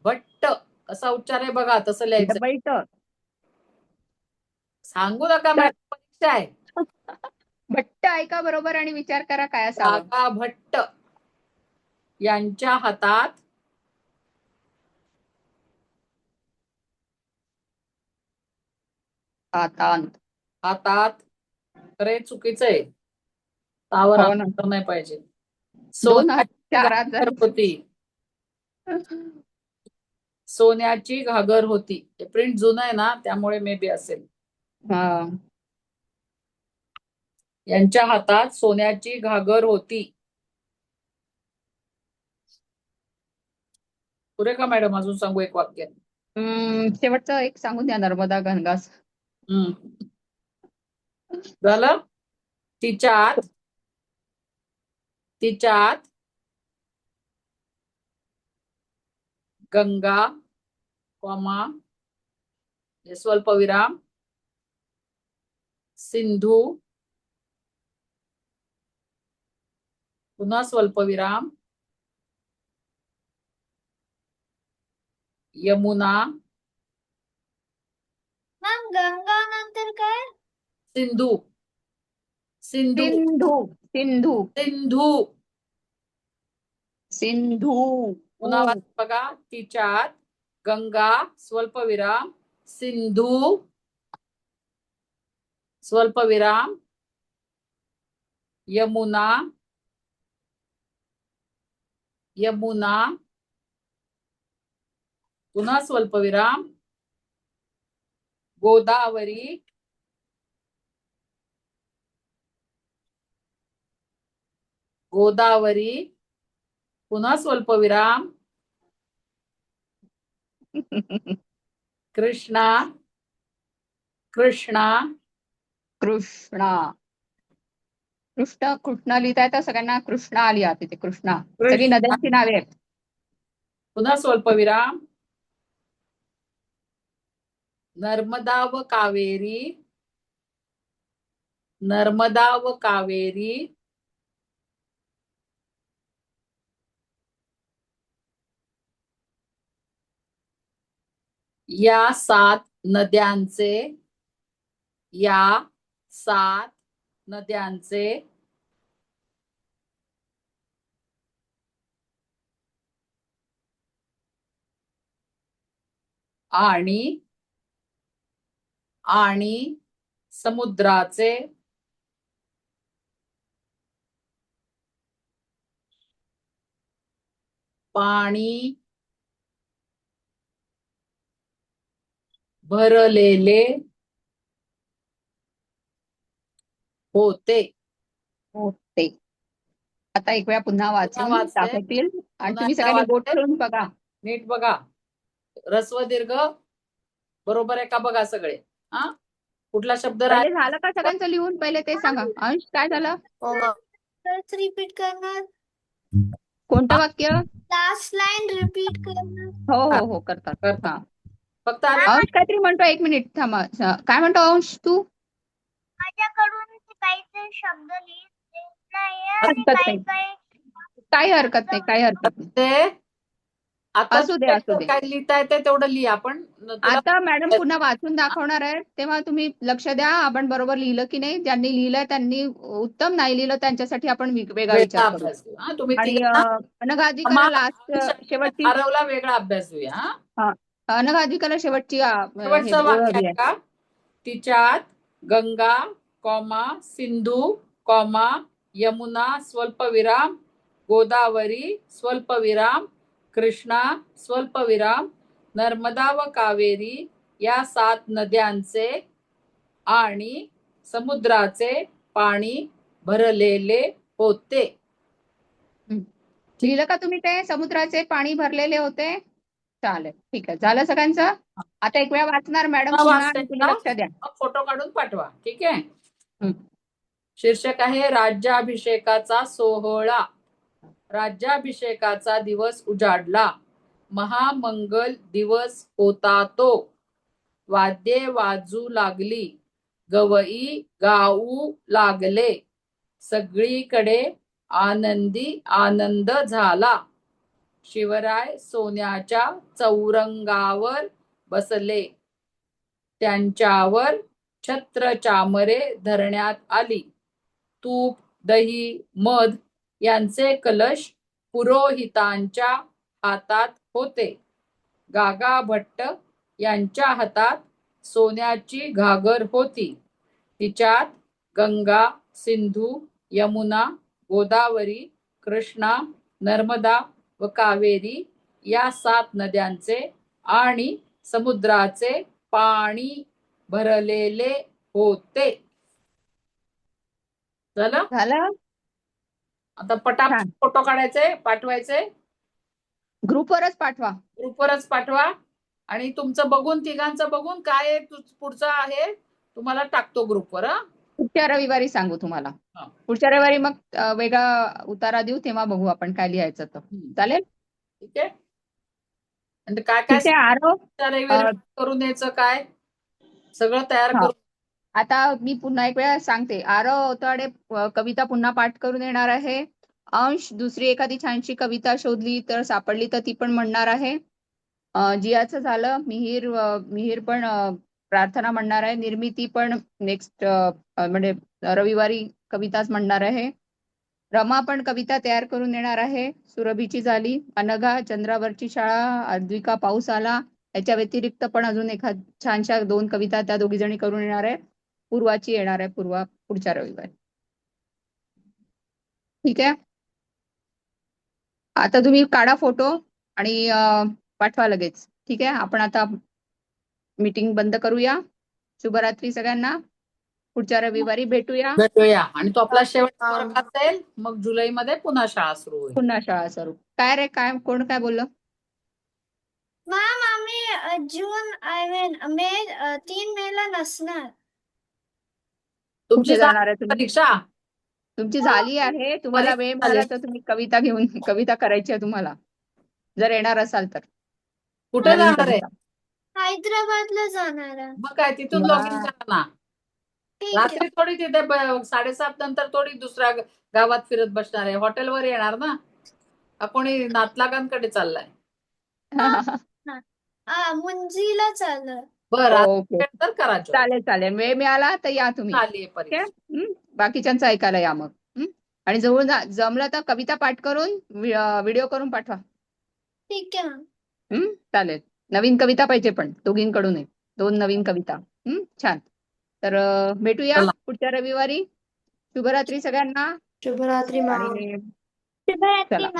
भट्ट असा उच्चार आहे बघा, तसं लिहायचं.
डबल ट.
सांगू नका मॅडम, परीक्षा आहे.
भट्ट ऐका बरोबर आणि विचार करा काय असावं.
गागा भट्ट यांच्या हातात खरे चुकीचं आहे. तावर
हो ना.
अंतर नाही पाहिजे.
दोन हात घरात
सोन्याची घागर होती. हे प्रिंट जुनं आहे ना, त्यामुळे मे बी असेल.
हा.
यांच्या हातात सोन्याची घागर होती. पुरे का मॅडम? अजून सांगू एक वाक्य.
शेवटचं एक सांगून द्या, नर्मदा घनघास.
झालं. तिच्यात गंगा स्वल्पविराम सिंधू पुन्हा स्वल्पविराम यमुना
मॅम गंगा नंतर काय?
सिंधू पुन्हा बघा. तिच्यात गंगा स्वल्पविराम सिंधू स्वल्पविराम यमुना पुन्हा स्वल्पविराम गोदावरी गोदावरी पुन्हा स्वल्पविराम कृष्णा कृष्णा
कृष्णा. कृष्ण लिहिता येतं सगळ्यांना. कृष्णा आली आता तिथे. कृष्णा. सगळी
कृष्णा
नद्यांची नावे आहेत.
पुन्हा स्वल्पविराम नर्मदा व कावेरी नर्मदा व कावेरी या 7 नद्यांचे या 7 नद्यांचे आणि आणि समुद्राचे पाणी भरलेले होते.
ते आता एक वेळा पुन्हा वाचून
वाचते.
दाखवतील आणि
पुन्हा
तुम्ही
एकदा
सगळ्यांनी बोट
वाचते.
ठेवून बघा.
नीट बघा. ह्रस्व दीर्घ बरोबर आहे का बघा सगळे. हा कुठला शब्द
पहिले
राहिला
झालं का सगळ्यांचं लिहून? पहिले ते सांगा. अंश काय झालं?
परत रिपीट करणार.
कोणतं वाक्य?
लास्ट लाईन रिपीट करणार.
हो करतात.
करतात.
हा.
फक्त आधी
अंश काहीतरी म्हणतो. 1 मिनिट थांबा. काय म्हणतो अंश तू?
माझ्याकडून ते काहीतरी शब्द लिहित नाही आणि
हरकत
काही
नाही.
काही
काही हरकत नाही. काही हरकत नाही.
ते आता
असू दे, असू दे.
काय लिहिता येते तेवढं लिहा. आपण तुला
आता मॅडम पुन्हा वाचून दाखवणार आहे, तेव्हा तुम्ही लक्ष द्या. आपण बरोबर लिहिलं की नाही. ज्यांनी लिहिलंय त्यांनी उत्तम, नाही लिहिलं त्यांच्यासाठी आपण वेगळा
वेगळा
विचार करू.
अभ्यास घेऊ. हा तुम्ही
आणि
तिघांना
अनघाधिकाला लास्ट शेवटची
आरवला वेगळा अभ्यास घेऊया. हा
अनघाधिकाला शेवटची हे
शेवटचं
ओळ
वाक्य
हवी
आहे
आहे.
का? तिच्यात गंगा कॉमा सिंधू कॉमा यमुना स्वल्पविराम गोदावरी स्वल्पविराम कृष्णा स्वल्पविराम नर्मदा व कावेरी या 7 नद्यांचे आणि समुद्राचे पाणी भरलेले होते.
लिहिलं का तुम्ही ते? समुद्राचे पाणी भरलेले होते. चालेल, ठीक आहे. झालं सगळ्यांचं. आता एक वेळा वाचणार मॅडम पुन्हा आणि तुम्ही लक्ष द्या.
फोटो काढून पाठवा. ठीक आहे.
हं.
शीर्षक आहे राज्याभिषेकाचा सोहळा. राज्याभिषेकाचा दिवस उजाडला. महामंगल दिवस होता तो. वाद्ये वाजू लागली. गवई गाऊ लागले. सगळीकडे आनंदी आनंद झाला. शिवराय सोन्याच्या चौरंगावर बसले. त्यांच्यावर छत्र चामरे धरण्यात आली. तूप दही मध यांचे कलश पुरोहितांच्या हातात होते. गागा भट्ट यांच्या हातात सोन्याची घागर होती. तिच्यात गंगा सिंधू यमुना गोदावरी कृष्णा नर्मदा व कावेरी या 7 नद्यांचे आणि समुद्राचे पाणी भरलेले होते. झालं? आता पटापट
छान.
फोटो काढायचे पाठवायचे.
ग्रुपवरच पाठवा.
ग्रुपवरच पाठवा आणि तुमचं बघून तिघांचं बघून काय पुढचं आहे तुम्हाला टाकतो ग्रुपवर.
पुढच्या रविवारी सांगू तुम्हाला.
हा.
पुढच्या रविवारी मग वेगळा उतारा देऊ, तेव्हा बघू आपण काय लिहायचं तर. चालेल.
ठीक आहे. आणि काय काय
ठीक आहे. आरव
रविवारी करून यायचं काय सगळं तयार
हा.
करून.
आता मी पुन्हा एक वेळा सांगते. आरव अवताडे कविता पुन्हा पाठ करून येणार आहे. अंश दुसरी एखादी छानशी कविता शोधली तर सापडली तर ती पण म्हणणार आहे. जियाचं झालं. मिहीर पण प्रार्थना म्हणणार आहे. निर्मिती पण नेक्स्ट म्हणजे रविवारी कविताच म्हणणार आहे. रमा पण कविता तयार करून येणार आहे. सुरभीची झाली. अनघा चंद्रावरची शाळा अद्विका पाऊस आला याच्या व्यतिरिक्त पण अजून एखाद छानशा 2 कविता त्या दोघी जणी करून येणार आहे. पूर्वाची येणार आहे. पूर्वा पुढच्या रविवारी. ठीक आहे. आता तुम्ही काढा फोटो आणि पाठवा लगेच. ठीक आहे. आपण आता मीटिंग बंद करूया. शुभरात्री सगळ्यांना. पुढच्या रविवारी
भेटूया आणि तो आपला शेवटचा
हा.
वर्ग असेल मग जुलैमध्ये पुन्हा शाळा सुरू होईल.
पुन्हा शाळा सुरू. काय रे, काय कोण काय बोललं?
मॅम आम्ही जून मे 3 मेला नसणार.
तुमची
कुठे जाणार आहे तुम्ही?
परीक्षा
तुमची झाली आहे. तुम्हाला वेळ
परीक्षा
मिळाला
झाली.
तर तुम्ही कविता करायची आहे तुम्हाला, जर येणार असाल तर.
कुठे
नवीन
जाणार आहे?
कविता.
हैदराबादला जाणार आहे.
मग काय तिथून
वा.
लॉग इन करा ना.
ठीक आहे.
रात्री थोडी तिथे 7:30 नंतर थोडी दुसऱ्या गावात फिरत बसणार आहे. हॉटेलवर येणार ना. हा कोणी नातलागांकडे चाललाय.
मुंजीला चाललं.
बरं
ओके,
तर करा job.
चालेल चालेल. वेळ मिळाला तर या तुम्ही.
झाली आहे
ठीक
परीक्षा.
आहे? बाकीच्यांचं ऐकायला या मग. आणि जमलं तर कविता पाठ करून व्हिडिओ करून पाठवा.
ठीक आहे मॅम.
चालेल. नवीन कविता पाहिजे पण दोघींकडून 2 नवीन कविता. छान. तर भेटूया
चला.
पुढच्या रविवारी. शुभरात्री सगळ्यांना.
शुभरात्री मॅम.
आणि
शुभरात्री
चला.
मॅम.